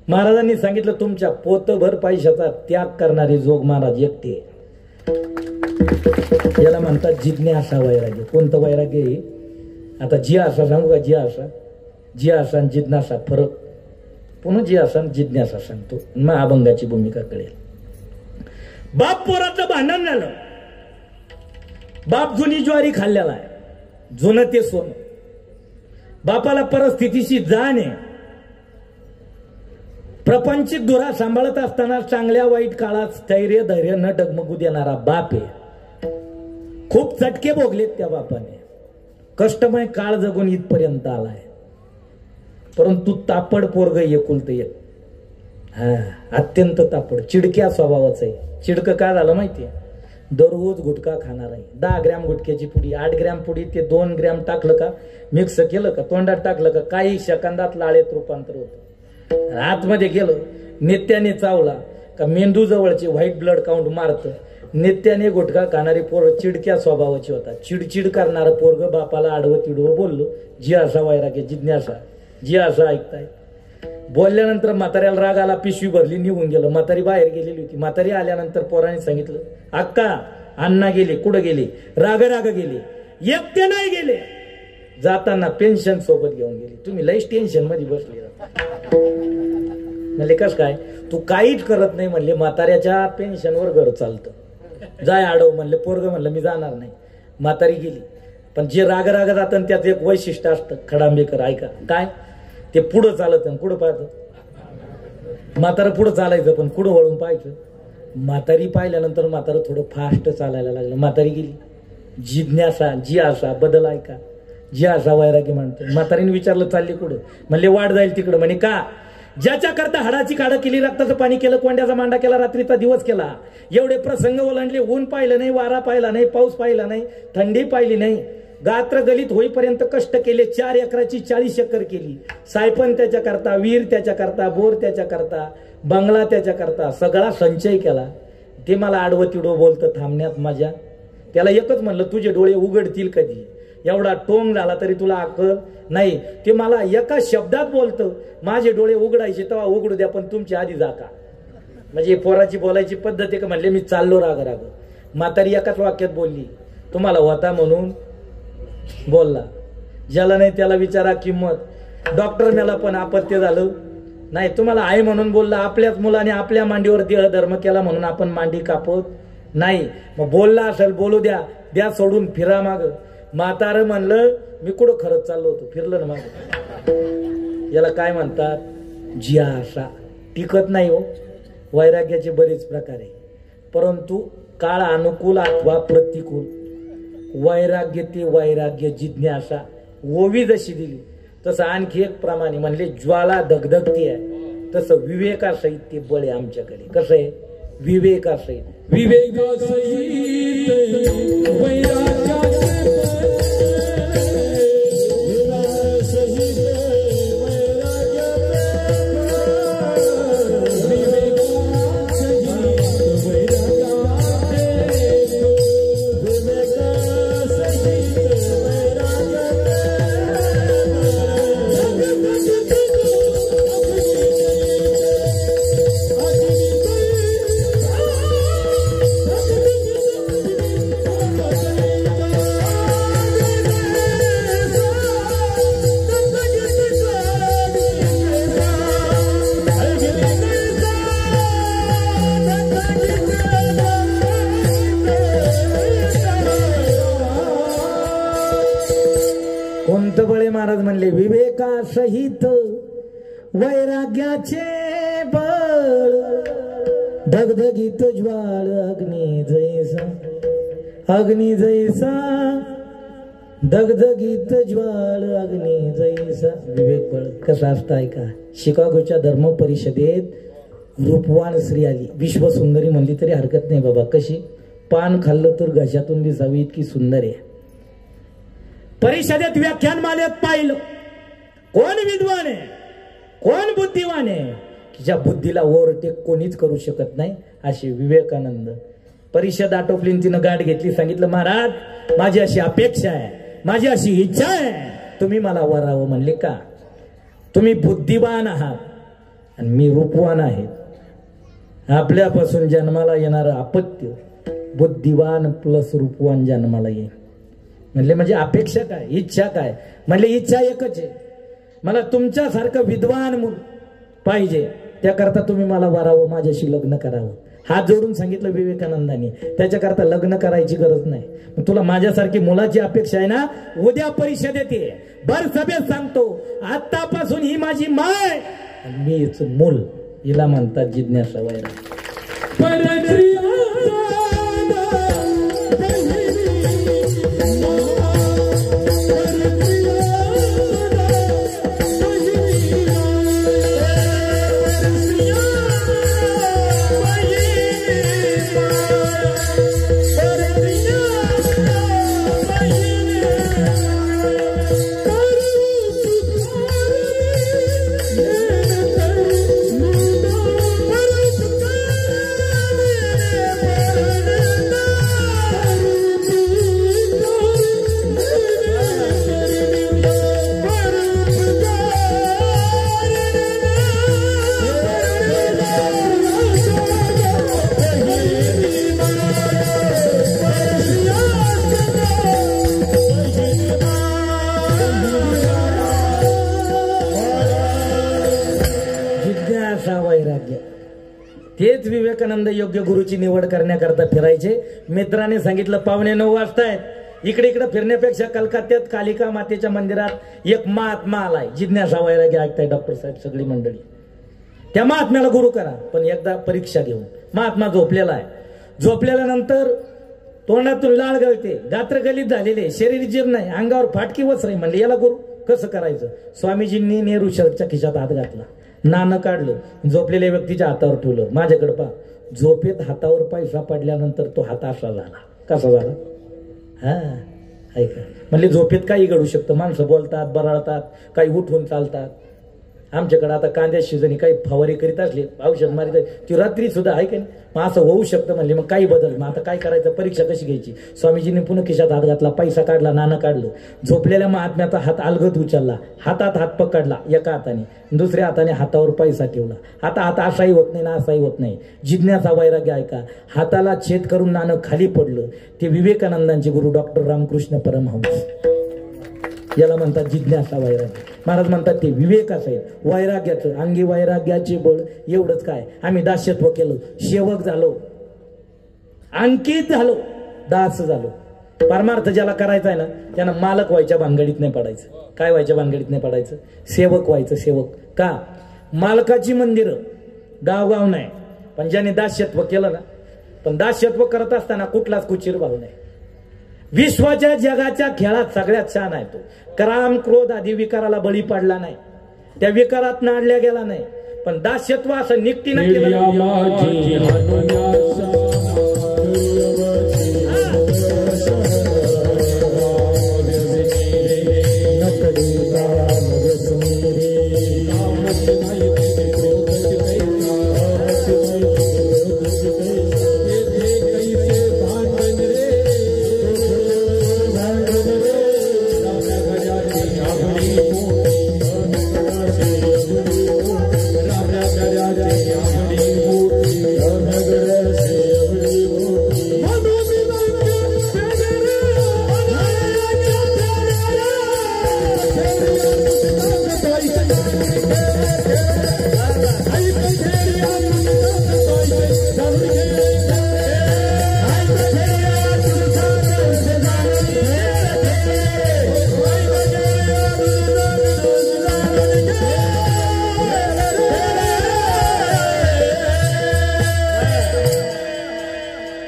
महाराजांनी सांगितलं, तुमच्या पोतभर पैशाचा त्याग करणारे जोग महाराज एकटे. याला म्हणतात जिज्ञासा वैराग्य. कोणतं वैराग्य आहे? आता जिज्ञासा सांगू का? जिज्ञासा आणि जिज्ञासा फरक. पुन्हा जिज्ञासा आणि जिज्ञासा सांगतो, मग अभंगाची भूमिका कळेल. बाप पोराचं भांडण झालं. बाप जुनी ज्वारी खाल्लेला आहे, जुनं ते सोनं. बापाला परिस्थितीची जाण आहे. प्रपंचिक धुरा सांभाळत असताना चांगल्या वाईट काळात स्थैर्य धैर्य न डगमगू देणारा बाप आहे. खूप चटके भोगलेत त्या बापाने. कष्टमय काळ जगून इथपर्यंत आलाय. परंतु तापड पोरग एकुलत एक. अत्यंत तापड, चिडक्या स्वभावाचं आहे. चिडकं काय झालं माहितीये? दररोज गुटखा खाणार आहे. 10 ग्रॅम गुटख्याची पुडी, 8 ग्रॅम पुडी, ते 2 ग्रॅम टाकलं का, मिक्स केलं का, तोंडात टाकलं का, काही सेकंदात लाळेत रूपांतर होतं. आतमध्ये गेलं, नित्याने चावला का मेंदू जवळचे व्हाईट ब्लड काउंट मारतं. नित्याने गुटखा खाणारी पोरं चिडक्या स्वभावाची होतात. चिडचिड करणारं पोरग बापाला आडवं तिडवं बोललो, जिज्ञासा वैराग्य, जिज्ञासा जिज्ञासा ऐकताय. बोलल्यानंतर म्हाताऱ्याला राग आला, पिशवी भरली, निघून गेलं. म्हातारी बाहेर गेलेली होती. म्हातारी आल्यानंतर पोराने सांगितलं, अक्का अण्णा गेले. कुठं गेले? राग गेले. एकटे नाही गेले, जाताना पेन्शन सोबत घेऊन गेले. तुम्ही लईच टेन्शन मध्ये बसले. म्हणले कस काय? तू काहीच करत नाही म्हणले, म्हाताऱ्याच्या पेन्शनवर घर चालतं, जाय आडव म्हणले. पोरग म्हणलं मी जाणार नाही. म्हातारी गेली. पण जे राग जातं त्यात एक वैशिष्ट्य असतं खडांबेकर, ऐका काय ते पुढं चालत कुठं पाहतं. म्हातारं पुढं चालायचं पण पुढं वळून पाहायचं. म्हातारी पाहिल्यानंतर म्हातारं थोडं फास्ट चालायला लागलं. म्हातारी गेली. जिज्ञासा जी आशा बदल ऐका, जी आशा वैराग्य म्हणतो. म्हातारीने विचारलं चालली कुठं? म्हणले वाढ जाईल तिकडं. म्हणे का? ज्याच्या करता हाडाची काढं केली, रक्ताचं पाणी केलं, कोंड्याचा मांडा केला, रात्रीचा दिवस केला, एवढे प्रसंग ओलांडले, ऊन पाहिलं नाही, वारा पाहिला नाही, पाऊस पाहिला नाही, थंडी पाहिली नाही, गात्र गलित होईपर्यंत कष्ट केले, 4 एकराची 40 एकर केली, सायपन त्याच्या करता, वीर त्याच्या करता, बोर त्याच्या करता, बंगला त्याच्या करता, सगळा संचय केला. ते मला आडवं तिडवं बोलतं थांबण्यात माझ्या. त्याला एकच म्हणलं तुझे डोळे उघडतील कधी? एवढा टोंग झाला तरी तुला अक्कल नाही. ते मला एका शब्दात बोलतं माझे डोळे उघडायचे तेव्हा उघडू द्या, पण तुमच्या आधी जा का? म्हणजे पोराची बोलायची पद्धत आहे का? म्हणले मी चाललो राग. म्हातारी एकाच वाक्यात बोलली, तुम्हाला होता म्हणून बोलला, ज्याला नाही त्याला विचारा किंमत. डॉक्टर मेला पण अपत्य झालं नाही, तुम्हाला आहे म्हणून बोलला. आपल्याच मुलाने आपल्या मांडीवर देह धर्म केला म्हणून आपण मांडी कापत नाही. मग बोलला असेल बोलू द्या, द्या सोडून, फिरा माग. म्हातारं म्हणलं मी कुठं खरंच चाललो होतो, फिरलं ना माग. याला काय म्हणतात? जी आशा टिकत नाही हो. वैराग्याचे बरेच प्रकार आहे, परंतु काळ अनुकूल अथवा प्रतिकूल. वैराग्य ते वैराग्य, जिज्ञासा ओवी जशी दिली तसं आणखी एक प्रमाणे म्हणले ज्वाला धगधगती आहे, तसं विवेकासहित ते बळ आहे आमच्याकडे. कसं आहे? विवेकासहित. बळे महाराज म्हणले विवेकासहित वैराग्याचे बळ, धगधगीत ज्वाळ अग्नी जैसा, अग्नी जैसा, धगधगीत ज्वाळ अग्नी जैसा. विवेक बळ कसं असतं ऐका. शिकागोच्या धर्म परिषदेत रूपवान स्त्री आली, विश्वसुंदरी म्हणली तरी हरकत नाही बाबा. कशी? पान खाल्लं तर घशातून दिसावी इतकी सुंदर आहे. परिषदेत व्याख्यानमालेत पाहिलं कोण विद्वान आहे, कोण बुद्धिवान आहे, ज्या बुद्धीला ओव्हरटेक कोणीच करू शकत नाही असे विवेकानंद. परिषद आटोपली, तिनं गाठ घेतली, सांगितलं महाराज माझी अशी अपेक्षा आहे, माझी अशी इच्छा आहे, तुम्ही मला वरावं. म्हणले का? तुम्ही बुद्धिवान आहात आणि मी रूपवान आहे. आपल्यापासून जन्माला येणारं अपत्य बुद्धिवान प्लस रूपवान जन्माला येईल. म्हणले म्हणजे अपेक्षा काय, इच्छा काय? म्हणले इच्छा एकच आहे, मला तुमच्यासारखं विद्वान मूल पाहिजे, त्याकरता तुम्ही मला वरावं, माझ्याशी लग्न करावं. हात जोडून सांगितलं विवेकानंदांनी. त्याच्याकरता लग्न करायची गरज नाही. तुला माझ्यासारखी मुलाची अपेक्षा आहे ना, उद्या परिषदेत ये, भर सभेत सांगतो आतापासून ही माझी माय, मीच मूल. हिला म्हणतात जिज्ञासा वैराग्य. जिज्ञासा वैराग्य. तेच विवेकानंद योग्य गुरुची निवड करण्याकरता फिरायचे. मित्राने सांगितलं 8:45 वाजतायत, इकडे इकडे फिरण्यापेक्षा कलकत्त्यात कालिका मातेच्या मंदिरात एक महात्मा आलाय, जिज्ञासा वैराग्य ऐकताय डॉक्टर साहेब सगळी मंडळी, त्या महात्म्याला गुरु करा. पण एकदा परीक्षा घेऊन. महात्मा झोपलेला आहे. झोपल्यानंतर तोंडातून लाळ गळते, गात्र गलित झालेले, शरीर जीर्ण आहे, अंगावर फाटकी वस्त्र. म्हणले याला गुरु कसं करायचं. स्वामीजींनी नेहरू शर्टच्या खिशात हात घातला, नाणं काढलं, झोपलेल्या व्यक्तीच्या हातावर ठेवलं. माझ्याकडे पहा, झोपेत हातावर पैसा पडल्यानंतर तो हात असा झाला. कसा झाला? हा ऐका, म्हणजे झोपेत काही घडू शकतं. माणसं बोलतात, बराळतात, काही उठून चालतात. आमच्याकडे आता कांद्या शिजणी काही फवारी करीत असले, औषध मारित, ती रात्री सुद्धा आहे का नाही, मग असं होऊ शकतं. म्हणले मग काही बदल, मग आता काय करायचं, परीक्षा कशी घ्यायची. स्वामीजींनी पुन्हा खिशात हात घातला, पैसा काढला, नाणं काढलं, झोपलेल्या महात्म्याचा हात अलगद उचलला, हातात हात पकडला एका हाताने, दुसऱ्या हाताने हातावर पैसा ठेवला. आता हात असाही होत नाही ना असाही होत नाही. जिज्ञासा वैराग्य ऐका. हाताला छेद करून नाणं खाली पडलं. ते विवेकानंदांचे गुरु डॉक्टर रामकृष्ण परमहंस, याला म्हणतात जिज्ञासा वैराग्य. महाराज म्हणतात ते विवेक असेल, वैराग्याचं, अंगी वैराग्याचे बळ. एवढंच काय, आम्ही दास्यत्व केलं, सेवक झालो, अंकित झालो, दास झालो. परमार्थ ज्याला करायचा आहे ना, त्यानं मालक व्हायच्या भानगडीत नाही पडायचं. काय व्हायच्या भानगडीत नाही पडायचं, सेवक व्हायचं. सेवक का? मालकाची मंदिरं गावगाव नाही, पण ज्याने दास्यत्व केलं ना, पण दास्यत्व करत असताना कुठलाच कुचीर भाव नाही. विश्वाच्या जगाच्या खेळात सगळ्यात छान आहे तो. काम क्रोध आदी विकाराला बळी पडला नाही, त्या विकारात नाडल्या गेला नाही, पण दास्यत्व असं निक्तीनं केलं.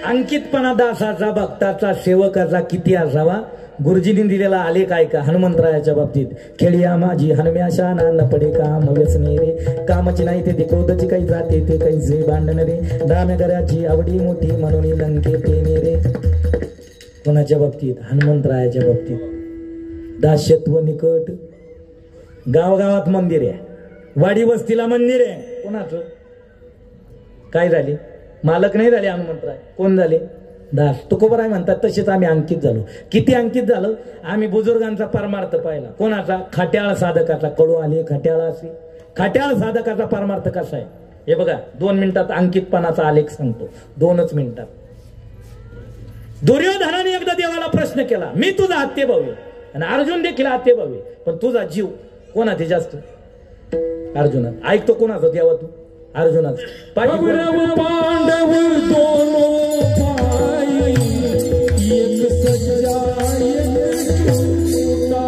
अंकितपणा दासाचा, भक्ताचा, सेवकाचा किती असावा. गुरुजींनी दिलेला आलेख ऐका हनुमंतरायाच्या बाबतीत. खेळिया माझी हनुम्या शाना न पडे काम व्यसने रे, कामाची नाही ते क्रोधाची काही जाते ते कैसे भांडण रे, डाम्या घराची आवडी मोठी म्हणून लंके पेने रे. कोणाच्या बाबतीत? हनुमंतरायाच्या बाबतीत. दास्यत्व निकट, गावगावात मंदिर आहे, वाडी वस्तीला मंदिर आहे. कोणाचं? काय झाले? मालक नाही झाले हनुमंतराय. कोण झाले? दास. तुकोबराय म्हणतात तसेच आम्ही अंकित झालो. किती अंकित झालो? आम्ही बुजुर्गांचा परमार्थ पाहिला. कोणाचा? खट्याळ साधकाचा. कळू आले खट्याळ असे. खट्याळ साधकाचा परमार्थ कसा आहे हे बघा. 2 मिनिटात अंकितपणाचा आलेख सांगतो. 2च मिनिटात. दुर्योधनाने एकदा देवाला प्रश्न केला, मी तुझा आत्तेभाऊ आहे आणि अर्जुन देखील आत्तेभाऊ आहे, पण तुझा जीव कोणात जास्त? अर्जुनात. ऐकतो कोणाचा देवा तू? अर्जुनात. पांडव दोनों भाई एक सच्चा एक झूठा,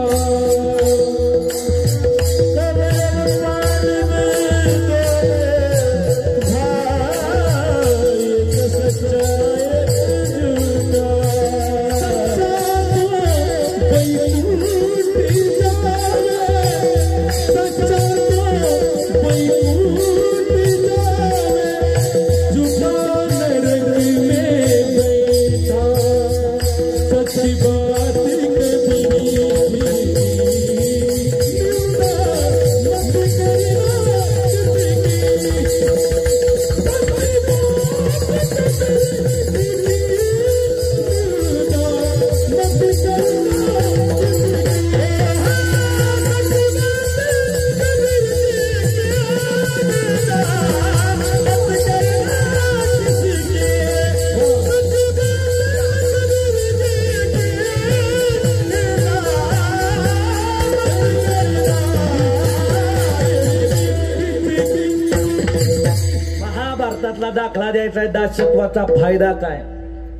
दाखला द्यायचा आहे. दासत्वाचा फायदा काय,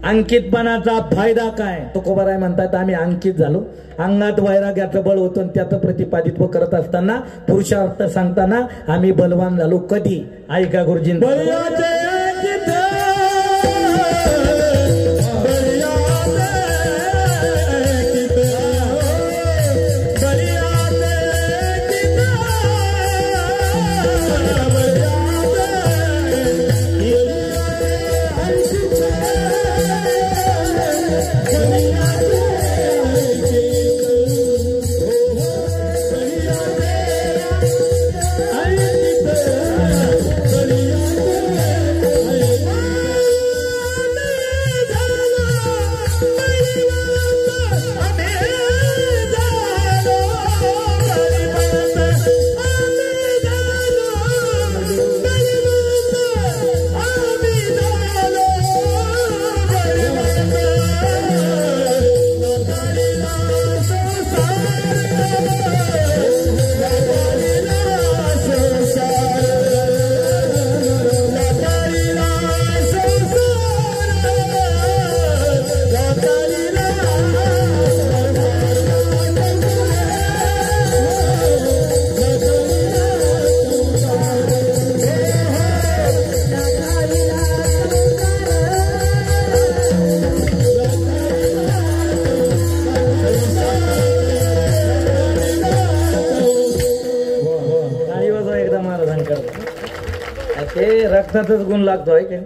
अंकितपणाचा फायदा काय. तुकोबाराय म्हणतात आम्ही अंकित झालो. अंगात वैराग्याचं बळ होतं आणि त्याचं प्रतिपादित्व करत असताना पुरुषार्थ सांगताना आम्ही बलवान झालो. कधी ऐका गुरुजींनी रक्तातच गुण लागतो आहे की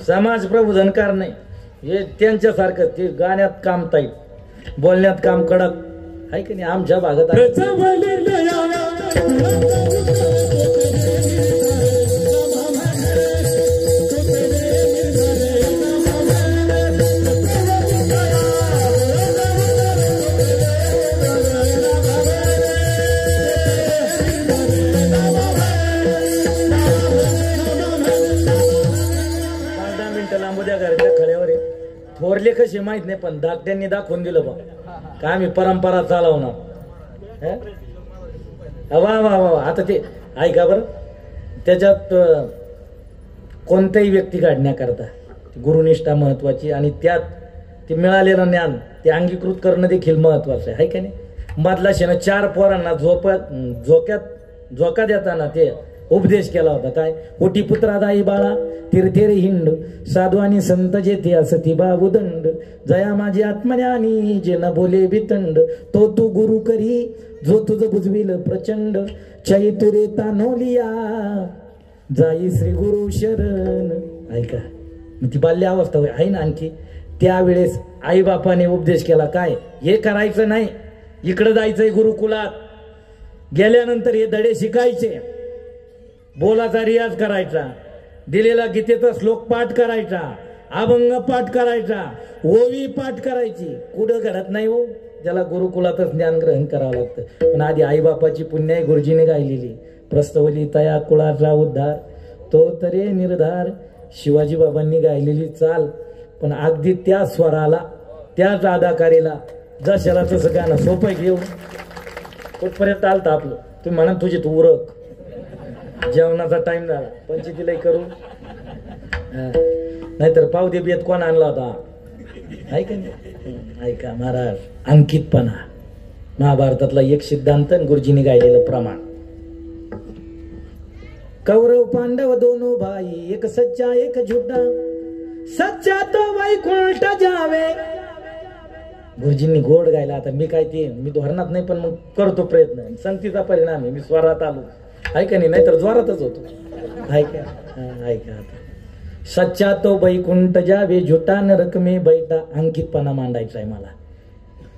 समाज प्रबोधन नाही. हे त्यांच्यासारखं ते गाण्यात काम ताईत, बोलण्यात काम कडक आहे की नाही. आमच्या भागात थोरले कसे माहित नाही, पण धाकट्यांनी दाखवून दिलं बा का आम्ही परंपरा चालवणार. वा वा वा. आता ते ऐका बरं, त्याच्यात कोणत्याही व्यक्ती काढण्याकरता गुरुनिष्ठा महत्वाची आणि त्यात ते मिळालेलं ज्ञान ते अंगीकृत करणं देखील महत्वाचं आहे का नाही. मधला शेण 4 पोरांना झोका देताना ते उपदेश केला होता. काय, कोटी पुत्रादाई बाळा तीर्थेर हिंड साधू आणि संत जेथे असती बाबुदंड जया माझी आत्मज्ञानी जे न बोले बितंड तो तू गुरु करी जो तुझ बुजविल प्रचंड चैतुरे तानोलिया जाई श्री गुरु शरण. ऐका ती बाल्य अवस्था आहे ना. आणखी त्यावेळेस आई बापाने उपदेश केला काय, हे करायचं नाही, इकडे जायचंय गुरुकुलात, गेल्यानंतर हे धडे शिकायचे, बोलाचा रियाज करायचा, दिलेला गीतेचा श्लोक पाठ करायचा, अभंग पाठ करायचा, ओवी पाठ करायची. कुठं घडत नाही हो, ज्याला गुरुकुलातच ज्ञान ग्रहण करावं लागतं. पण आधी आईबापाची पुण्याई गुरुजीने गायलेली प्रस्तवली तया कुळाचा उद्धार तो तरे निर्धार, शिवाजी बाबांनी गायलेली चाल. पण अगदी त्या स्वराला त्याच अदाकारीला जशाला तसं गाणं सोपं घेऊ कुठपर्यंत आलतं आपलं. तुम्ही म्हणा तुझी तू उरक, जेवणाचा टाइम झाला, पंचायतीला करू नाहीतर पाव दे बेत कोण आणला होता ऐका नाही. ऐका महाराज, अंकितपणा महाभारतातला एक सिद्धांत गुरुजीने गायलेलं प्रमाण. कौरव पांडव दोनो भाई एक सच्चा एक झुटा सच्चा तो वैकुंठ जावे. गुरुजींनी गोड गायला. आता मी काय ते मी धोरणात नाही, पण मग करतो प्रयत्न. संगतीचा परिणाम आहे, मी स्वरात आलो ऐका नाही, नाहीतर ज्वारातच होतो. ऐका ऐका आता, सच्चा तो वैकुंठ जावे झुटा नरक में बैठा. अंकितपणा मांडायचा आहे मला.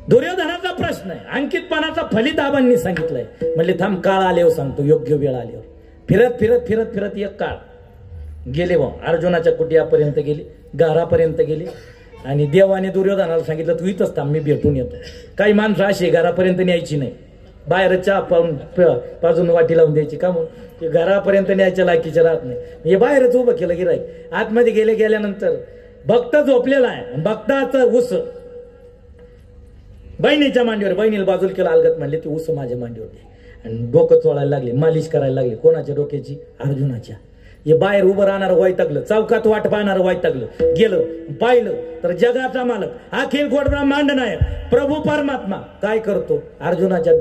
दुर्योधनाचा प्रश्न आहे, अंकितपणाचा फलित आबांनी सांगितलंय. म्हणले थांब, काळ आल्यावर सांगतो, योग्य वेळ आल्यावर. फिरत फिरत फिरत फिरत एक काळ गेले व अर्जुनाच्या कुटियापर्यंत गेली, घरापर्यंत गेली आणि देवाने दुर्योधनाला सांगितलं तू इथंच थांब, मी भेटून येतो. काही माणसं अशी घरापर्यंत न्यायची नाही, बाहेर चहा पाजून वाटी लावून द्यायची. का म्हणून घरापर्यंत न्यायच्या लायकीच्या राहत नाही. हे बाहेरच उभं केलं गिराईक. आतमध्ये गेल्यानंतर भक्त झोपलेला आहे, भक्ताचं ऊस बहिणीच्या मांडीवर, बहिणीला बाजूला केलं, अलगत म्हणले ती ऊस माझ्या मांडीवर. आणि डोकं चोळायला लागले, मालिश करायला लागले. कोणाच्या डोक्याची? अर्जुनाच्या. हे बाहेर उभं राहणार वैतागलं, चौकात वाट पाहणार वैतागलं, गेलं पाहिलं तर जगाचा मालक अखिल कोट ब्रह्मांड नायक प्रभू परमात्मा काय करतो? अर्जुनाच्या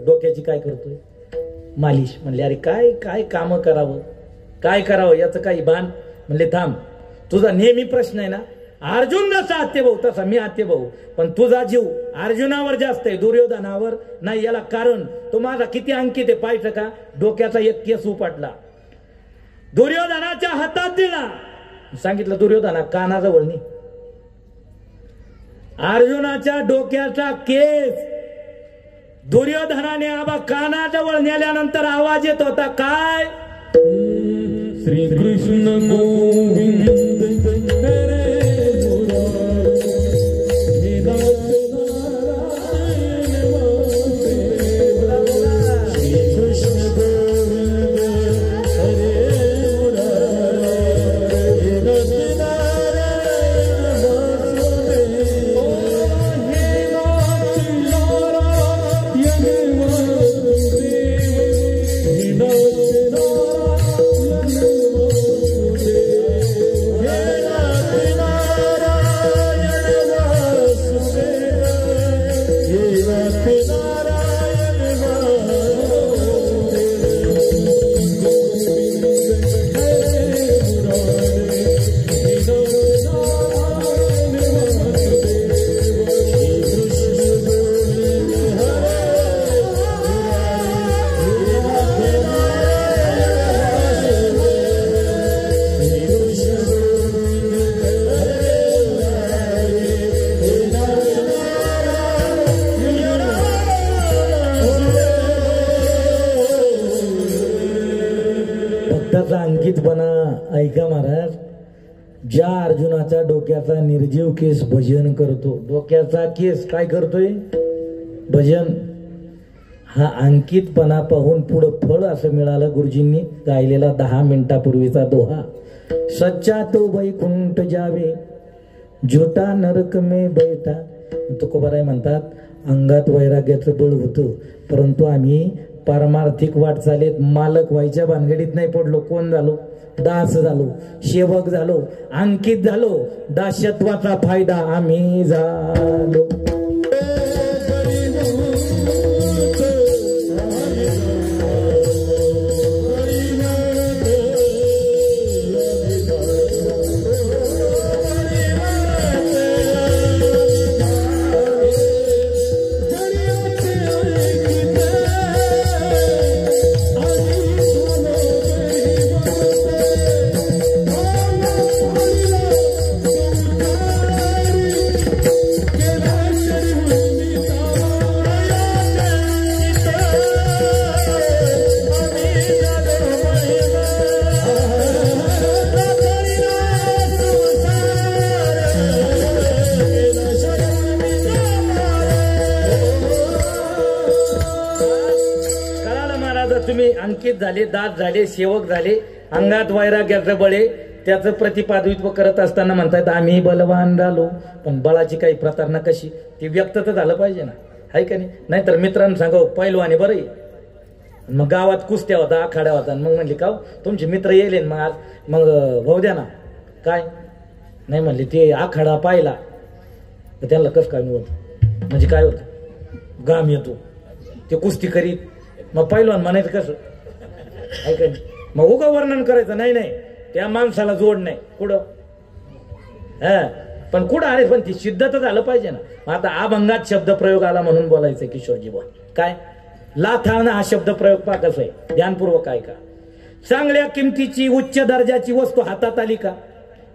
डोक्याची काय करतोय? मालिश. म्हणले अरे काय काय काम करावं, काय करावं याचं काही भान. म्हणले थांब, तुझा नेहमी प्रश्न आहे ना, अर्जुन जसा आत्तेभाऊ तसा मी आत्तेभाऊ, पण तुझा जीव अर्जुनावर जास्त आहे दुर्योधनावर नाही. याला कारण तो माझा किती अंकित आहे पाहिजे का? डोक्याचा एक केस उपटला, दुर्योधनाच्या हातात दिला, सांगितलं दुर्योधना कानाजवळ नाही. अर्जुनाच्या डोक्याचा केस दुर्योधनाने आबा कानाजवळ नेल्यानंतर आवाज येत होता काय? श्री कृष्ण गोविंद ऐका महाराज, ज्या अर्जुनाचा डोक्याचा निर्जीव केस भजन करतो, डोक्याचा केस काय करतोय? भजन. हा अंकितपणा पाहून पुढं फळ असं मिळालं. गुरुजींनी गायलेला 10 मिनिटापूर्वीचा दोहा, सच्चा तो वैकुंठ जावे झोटा नरक में बैठा. तुकोबाराय म्हणतात अंगात वैराग्याचं बळ होतं, परंतु आम्ही पारमार्थिक वाटचालीत मालक व्हायच्या भानगडीत नाही पडलो. कोण झालो? दास झालो, सेवक झालो, अंकित झालो, दास्यत्वाचा फायदा आम्ही झालो. अंकित झाले, दास झाले, सेवक झाले, अंगात वैराग्याचं बळे, त्याचं प्रतिपादित्व करत असताना म्हणतात आम्ही बलवान झालो. पण बळाची काही प्रतारणा कशी ती व्यक्त तर झालं पाहिजे ना, आहे का नाही? नाहीतर मित्रांनो सांगा पैलवाने बरं आहे, मग गावात कुस्त्या होता, आखाड्या होता, मग म्हणली का तुमचे मित्र येले मग आज मग भाऊ द्या ना, काय नाही म्हणले ते आखाडा पाहिला तर त्यांना कसं काय होतं, म्हणजे काय होतं गाम येतो ते कुस्ती करीत, मग पैलवान म्हणायचं कसं, ऐका मग उगा वर्णन करायचं नाही, नाही त्या माणसाला जोड नाही कुठं, हा पण कुठं आहे, पण ती सिद्ध तर झालं पाहिजे ना. मग आता अभंगात शब्द प्रयोग आला म्हणून बोलायचं किशोरजी बोल, काय लाथाळणं हा शब्द प्रयोग पा कसं आहे, ध्यानपूर्वक ऐका. चांगल्या किमतीची उच्च दर्जाची वस्तू हातात आली का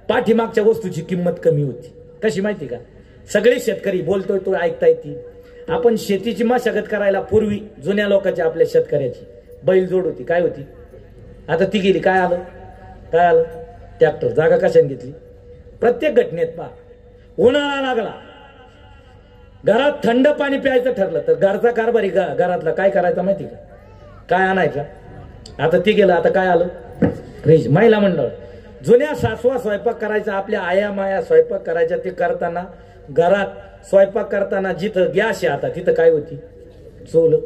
पाठीमागच्या वस्तूची किंमत कमी होती. कशी माहिती का, सगळे शेतकरी बोलतोय तो ऐकता येते. आपण शेतीची मशागत करायला पूर्वी जुन्या लोकांच्या आपल्या शेतकऱ्याची बैल जोड होती, काय होती, आता ती गेली, काय आलं, काय आलं ट्रॅक्टर. जागा कशाने घेतली, प्रत्येक घटनेत पहा. उन्हाळा लागला, घरात थंड पाणी प्यायचं ठरलं तर घरचा कारभारी घरातला काय करायचा माहिती का, काय आणायचा, आता ती गेलं, आता काय आलं फ्रीज. महिला मंडळ जुन्या सासवा स्वयंपाक करायचा, आपल्या आया माया स्वयंपाक करायच्या, ते करताना घरात स्वयंपाक करताना जिथं गॅस आहे आता तिथं काय होती, चूल.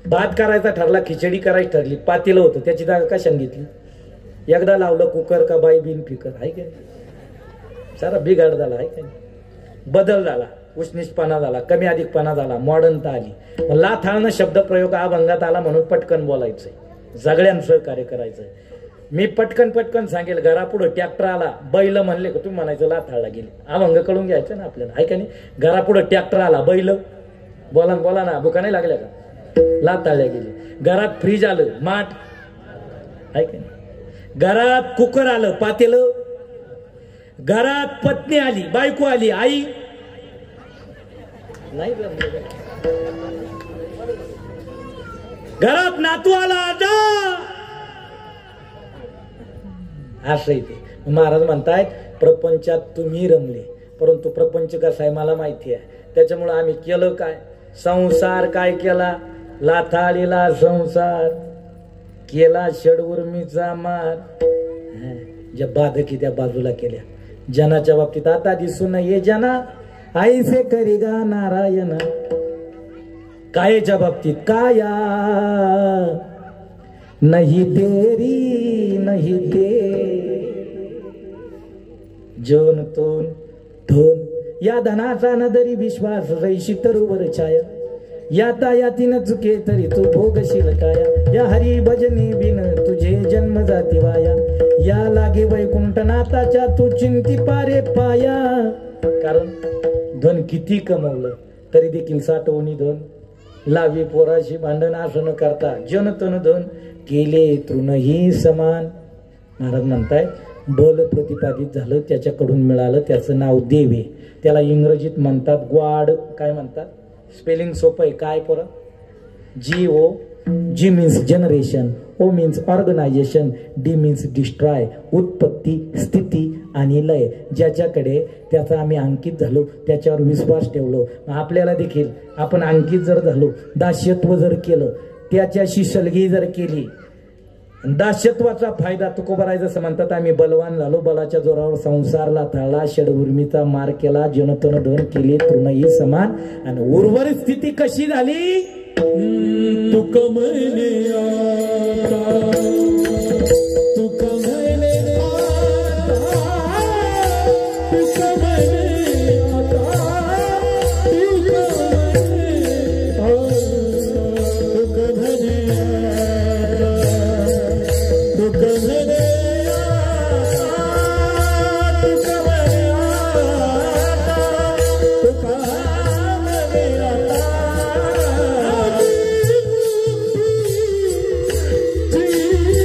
भात करायचा ठरला, खिचडी करायची ठरली, पातेलं होतं, त्याची जागा कशाने घेतली, एकदा लावलं कुकर का बाई बिन फिकर आहे का सारा बिघाड झाला आहे का बदल झाला उष्णिषपणा झाला कमी अधिकपणा झाला मॉडर्नता आली लाथाळनं शब्द प्रयोग अभंगात आला म्हणून पटकन बोलायचंय सगळ्यांना सहकार्य करायचंय मी पटकन सांगेल घरापुढं ट्रॅक्टर आला बैल म्हणले का तुम्ही म्हणायचं लाथाळला गेले अभंग कळून घ्यायचं ना आपल्याला आहे का नाही घरापुढं ट्रॅक्टर आला बैल बोला ना भुका नाही लागल्या का लाथाळल्या गेले घरात फ्रीज आलं माठ आहे का नाही घरात कुकर आलं पातेलं घरात पत्नी आली बायको आली आई नाही घरात नातू आला आजा असं इथे महाराज म्हणतायत प्रपंचात तुम्ही रमले परंतु प्रपंच कसा आहे मला माहिती आहे त्याच्यामुळे आम्ही केलं काय संसार काय केला लाथाळीला संसार केला षडउर्मीचा मार ज्या बाधकी त्या बाजूला केल्या जनाच्या बाबतीत आता दिसून ये जना ऐसे करी गा नारायण कायेच्या बाबतीत काया नहीं तेरी नहीं ते जन तोन धन या धनाचा नदरी विश्वास रैशी तरुवर छाया याता यातीन चुके तरी तू भोगशील काया या हरी भजनी बिन तुझे जन्म जाती वाया या लागे वैकुंठनाथाच्या तू चिंती पारे पाया कारण धन किती कमवलं तरी देखील साठवणी धन लावी पोराशी भांडण असं न करता जन तन धन केले तृणही समान महाराज म्हणताय बल प्रतिपादित झालं त्याच्याकडून मिळालं त्याचं नाव देवे त्याला इंग्रजीत म्हणतात ग्वाड काय म्हणतात स्पेलिंग सोपं आहे काय पोरा G means generation O means organisation D means destroy उत्पत्ती स्थिती आणि लय ज्याच्याकडे त्याचा आम्ही अंकित झालो त्याच्यावर विश्वास ठेवलो आपल्याला देखील आपण अंकित जर झालो दास्यत्व जर केलं त्याच्याशी सलगी जर केली दास्यत्वाचा फायदा तुकोबराय जसं म्हणतात आम्ही बलवान झालो बलाच्या जोरावर संसारला थाळला षडउर्मीचा मार केला जनतन धन केले तृणही समान आणि उर्वरित स्थिती कशी झाली तू कमले तू कमले जी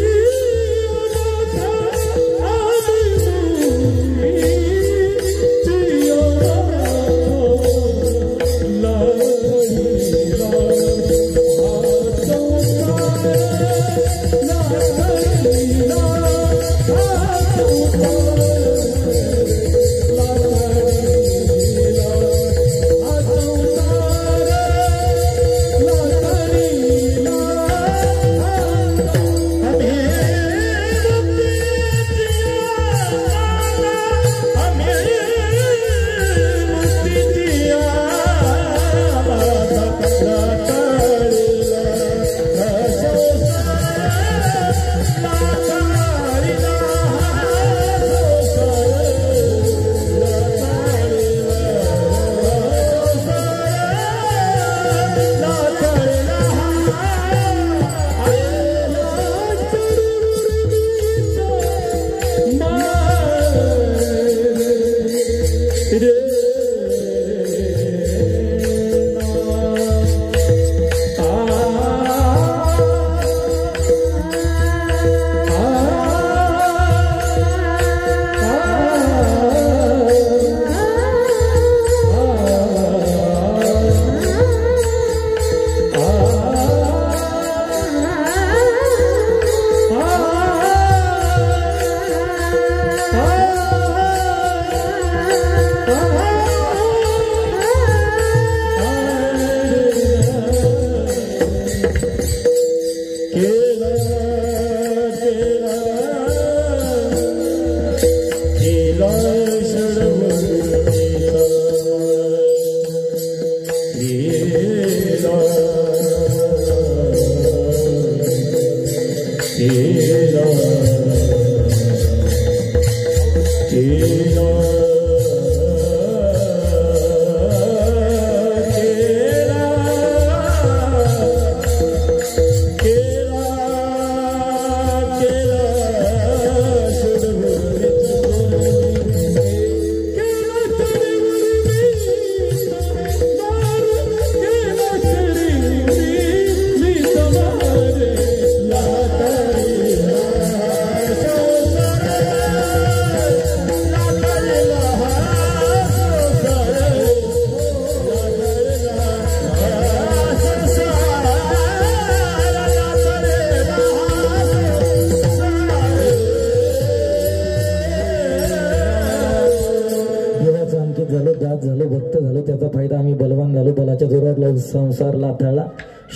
संसार लाथाळला,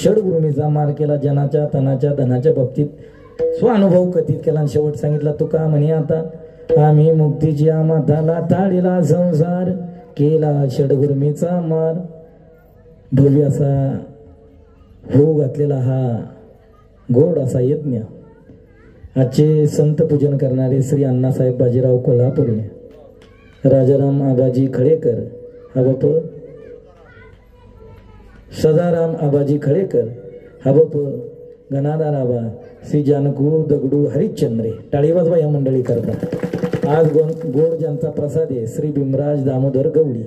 षडभूमीचा मार केला, जनाच्या तनाच्या धनाच्या बाबतीत स्वानुभव कथित केला आणि शेवट सांगितला तुका म्हणे आता आम्ही मुक्तीच्या माथाला थाळीला संसार केला षडभूमीचा मार. भव्य असा हो घातलेला हा गोड असा यज्ञ आजचे संत पूजन करणारे श्री अण्णासाहेब बाजीराव कोल्हापुरे, राजाराम आबाजी खळेकर हा बाप, सदाराम आबाजी खळेकर हा बाप, गणाधार आबा, श्री जानकू दगडू हरिश्चंद्रे, टाळी वाजवा या मंडळी करतात. आज गोड ज्यांचा प्रसाद आहे श्री भीमराज दामोदर गवळी,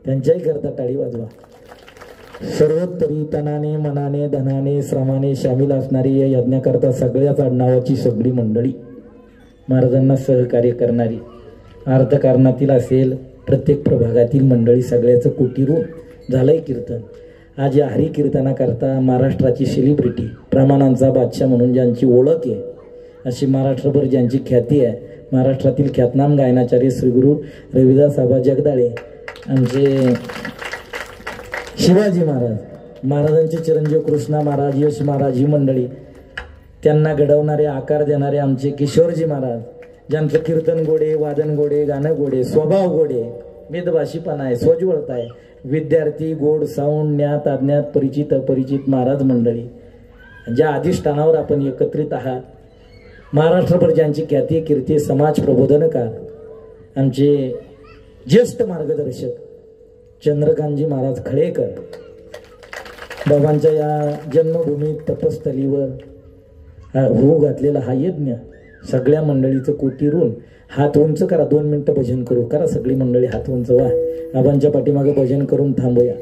त्यांच्याही करता टाळी वाजवा. सर्वोत्तरी तनाने मनाने धनाने श्रमाने सामील असणारी या यज्ञाकरता सगळ्याच आडनावाची सगळी मंडळी, महाराजांना सहकार्य करणारी, अर्थकारणातील असेल प्रत्येक प्रभागातील मंडळी, सगळ्याचं कुटीरून झालंय कीर्तन. आज या हरी कीर्तनाकरता महाराष्ट्राची सेलिब्रिटी, प्रमाणांचा बादशाह म्हणून ज्यांची ओळख आहे, अशी महाराष्ट्रभर ज्यांची ख्याती आहे, महाराष्ट्रातील ख्यातनाम गायनाचार्य श्री गुरु रविदास आबा जगदाळे, आमचे शिवाजी महाराज, महाराजांचे चिरंजीव कृष्णा महाराज, यश महाराज, ही मंडळी, त्यांना घडवणारे आकार देणारे आमचे किशोरजी महाराज, ज्यांचं कीर्तन गोडे, वादन गोडे, गाणं गोडे, स्वभाव गोडे, मितभाषीपणा आहे, सोज्वळता आहे, विद्यार्थी गोड, साऊंड, ज्ञात अज्ञात, परिचित अपरिचित महाराज मंडळी, ज्या अधिष्ठानावर आपण एकत्रित आहात, महाराष्ट्रभर ज्यांची ख्याती कीर्ती, समाज प्रबोधनकार, आमचे ज्येष्ठ मार्गदर्शक चंद्रकांतजी महाराज खळेकर, बाबांच्या या जन्मभूमीत तपस्थलीवर होऊ घातलेला हा यज्ञ सगळ्या मंडळीचं कोटीरून हात उंच करा. 2 मिनिटं भजन करू, करा सगळी मंडळी हात उंच व्हा. बाबांच्या पाठीमागे भजन करून थांबूया.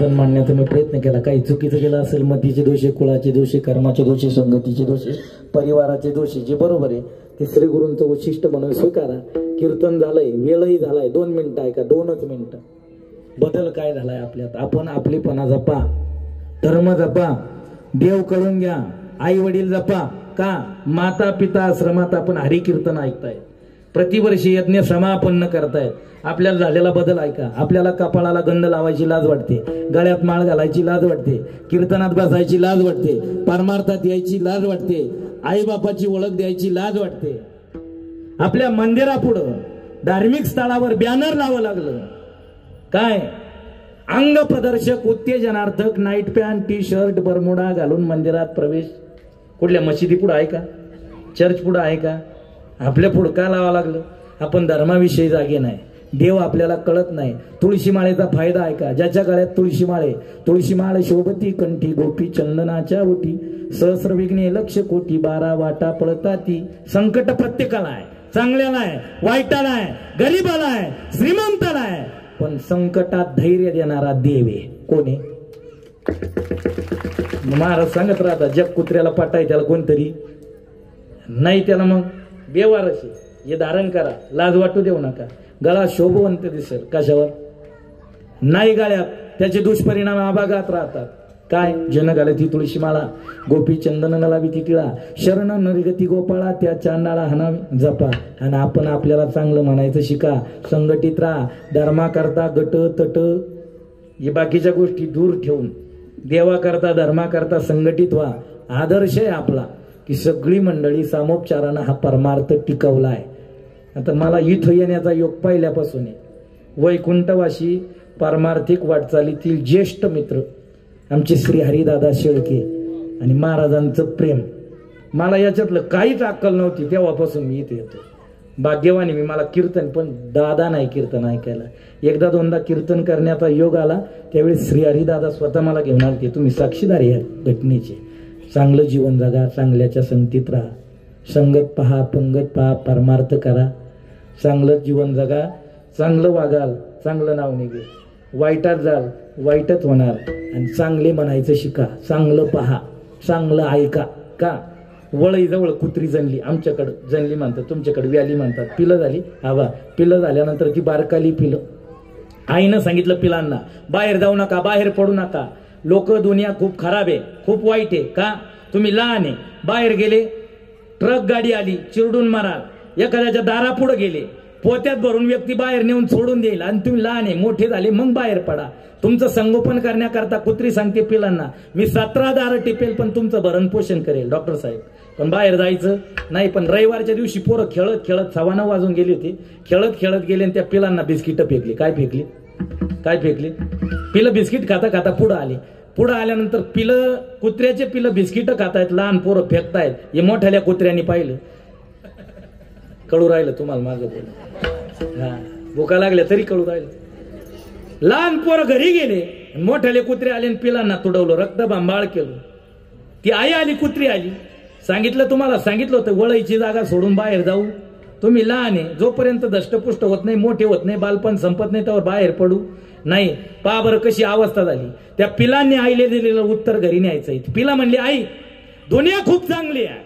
मांडण्याचा मी प्रयत्न केला. काही चुकीचं केलं असेल, मतीचे दोषे, कुळाचे दोषे, कर्माचे दोषे, संगतीचे दोषे, परिवाराचे दोषे, जे बरोबर आहे ते श्री गुरूंचं वैशिष्ट्य म्हणून स्वीकारा. कीर्तन झालंय, वेळही झालाय, 2 मिनिटं आहे का, 2च मिनिटं. बदल काय झालाय आपल्यात? आपण आपलीपणा जपा, धर्म जपा, देव कळून घ्या, आई वडील जपा. का? माता पिता आश्रमात आपण हरी कीर्तन ऐकताय, प्रतिवर्षी यज्ञ समापन्न करतायत. आपल्याला झालेला बदल ऐका. आपल्याला कपाळाला गंध लावायची लाज वाटते, गळ्यात माळ घालायची लाज वाटते, कीर्तनात बसायची लाज वाटते, परमार्थात यायची लाज वाटते, आई बापाची ओळख द्यायची लाज वाटते. आपल्या मंदिरापुढं धार्मिक स्थळावर बॅनर लावावं लागलं. काय अंग प्रदर्शक उत्तेजनार्थक night pant T shirt Bermuda घालून मंदिरात प्रवेश. कुठल्या मशिदी पुढे आहे का? चर्च पुढे आहे का? आपल्या पुढं का लावावं लागलं? आपण धर्माविषयी जागे नाही. देव आपल्याला कळत नाही. तुळशी माळेचा फायदा आहे का? ज्याच्या गळ्यात तुळशी माळे, तुळशी माळ शोभती कंठी, गोपी चंदनाच्या ओटी, सहस्र विघ्ने लक्ष कोटी, 12 वाटा पळताती. संकट प्रत्येकाला आहे, चांगल्याला आहे, वाईटाला आहे, गरीबाला आहे, श्रीमंताला आहे, पण संकटात धैर्य देणारा देव आहे. कोण आहे? महाराज सांगत राहतात जग कुत्र्याला पाठाय त्याला कोणतरी नाही, त्याला मग बेवारस आहे. हे धारण करा, लाज वाटू देऊ नका. गळा शोभवंत दिसेल, कशावर नाही गळ्यात त्याचे दुष्परिणाम आभागात राहतात. काय जन घालती तुळशी माळा, गोपी चंदन नलावी ती टिळा, शरण नरगती गोपाळा त्या चांडाळा हनावी जपा. आणि आपण आपल्याला चांगलं म्हणायचं शिका. संघटित राहा, धर्मा करता गट तट हे बाकीच्या गोष्टी दूर ठेवून देवा करता धर्मा करता संघटित व्हा. आदर्श आहे आपला की सगळी मंडळी सामोपचारानं हा परमार्थ टिकवलाय. आता मला इथं येण्याचा योग पहिल्यापासून आहे. वैकुंठवासी पारमार्थिक वाटचालीतील ज्येष्ठ मित्र आमचे श्री हरिदादा शेळके आणि महाराजांचं प्रेम, मला याच्यातलं काहीच अक्कल नव्हती तेव्हापासून मी इथे येतो. भाग्यवानी मी. मला कीर्तन पण दादा नाही कीर्तन ऐकायला. एकदा दोनदा कीर्तन करण्याचा योग आला, त्यावेळी श्री हरिदादा स्वतः मला घेऊन आले. तुम्ही साक्षीदार या घटनेचे. चांगलं जीवन जगा, चांगल्याच्या संगतीत राहा, संगत पहा, पंगत पहा, परमार्थ करा, चांगलं जीवन जगा, चांगलं वागाल, चांगलं नाव निघेल. वाईटात जाल, वाईटच होणार. आणि चांगले म्हणायचं शिका, चांगलं पहा, चांगलं ऐका. का वळई जवळ कुत्री जनली, आमच्याकडं जनली म्हणतात, तुमच्याकडे व्याली म्हणतात. पिलं झाली, हवा पिलं झाल्यानंतर ती बारकाली पिलं. आईनं सांगितलं पिलांना बाहेर जाऊ नका, बाहेर पडू नका, लोक दुनिया खूप खराब आहे, खूप वाईट आहे. का तुम्ही लहान आहे, बाहेर गेले ट्रक गाडी आली चिरडून माराल, एखाद्याच्या दारापुढे गेले पोत्यात भरून व्यक्ती बाहेर नेऊन सोडून देईल. आणि तुम्ही लहान आहे, मोठे झाले मग बाहेर पडा. तुमचं संगोपन करण्याकरता कुत्री सांगते पिलांना मी 17 दारं टिपेल पण तुमचं भरण पोषण करेल डॉक्टर साहेब. पण बाहेर जायचं नाही. पण रविवारच्या दिवशी पोरं खेळत खेळत 9:15 वाजून गेली होती, खेळत खेळत गेले आणि त्या पिलांना बिस्किट फेकली. काय फेकली? काय फेकली? पिलं बिस्किट खाता खाता पुढं आली. पुढं आल्यानंतर पिलं, कुत्र्याचे पिलं बिस्किट खातायत, लहान पोरं फेकतायत. हे मोठ्याल्या कुत्र्यांनी पाहिलं. कळू राहिलं तुम्हाला माझं बोल? हा, भुका लागल्या तरी कळू राहिलं. लहान पोरं घरी गेले, मोठ्याले कुत्रे आले आणि पिलांना तुडवलं, रक्त भांबाळ केलं. ती आई आली, कुत्री आली. सांगितलं तुम्हाला, सांगितलं होतं वळईची जागा सोडून बाहेर जाऊ. तुम्ही लहान आहे, जोपर्यंत दष्टपुष्ट होत नाही, मोठे होत नाही, बालपण संपत नाही त्यावर बाहेर पडू नाही. पहा बरं कशी अवस्था झाली. त्या पिलांनी आईले दिलेलं उत्तर घरी न्यायचंय. पिला म्हणली आई दुनिया खूप चांगली आहे,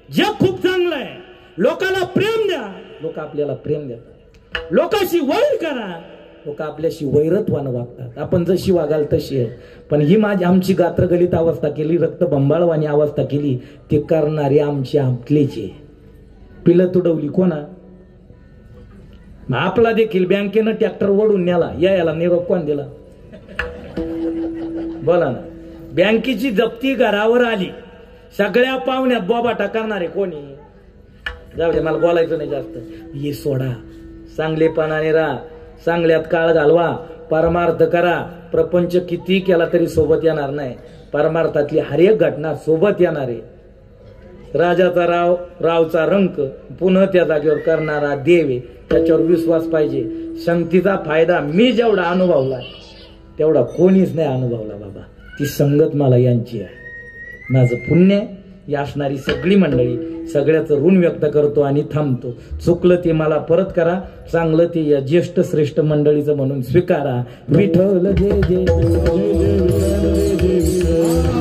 जग खूप चांगलं आहे, लोकांना प्रेम द्या. लोक आपल्याला प्रेम देतात. लोकांशी वैर करा, लोक आपल्याशी वैरत्वानं वागतात. आपण जशी वागाल तशी आहे. पण ही माझी आमची गात्रगलित अवस्था केली, रक्त बंबाळवानी अवस्था केली, ते करणारे आमचे आपलेचे. पिलं तुडवली कोणा? आपला देखील बँकेनं ट्रॅक्टर ओढून न्याला, याला निरोप कोण दिला? बोला ना. बँकेची जप्ती घरावर आली, सगळ्या पाहुण्यात बोबाटा करणारे कोणी? जाऊ दे, मला बोलायचं नाही जास्त. हे सोडा, चांगलेपणाने राहा, चांगल्यात काळ घालवा, परमार्थ करा. प्रपंच किती केला तरी सोबत येणार नाही. परमार्थातली हर एक घटना सोबत येणार आहे. राजाचा राव, रावचा रंक, पुन्हा त्या जागेवर करणारा देव आहे, त्याच्यावर विश्वास पाहिजे. संगतीचा फायदा मी जेवढा अनुभवला तेवढा कोणीच नाही अनुभवला बाबा. ती संगत मला यांची आहे, माझं पुण्य आहे. या असणारी सगळी मंडळी सगळ्याचं ऋण व्यक्त करतो आणि थांबतो. चुकलं ते मला परत करा, चांगलं ते या ज्येष्ठ श्रेष्ठ मंडळीचं म्हणून स्वीकारा. विठ्ठल जय जय जय जय जय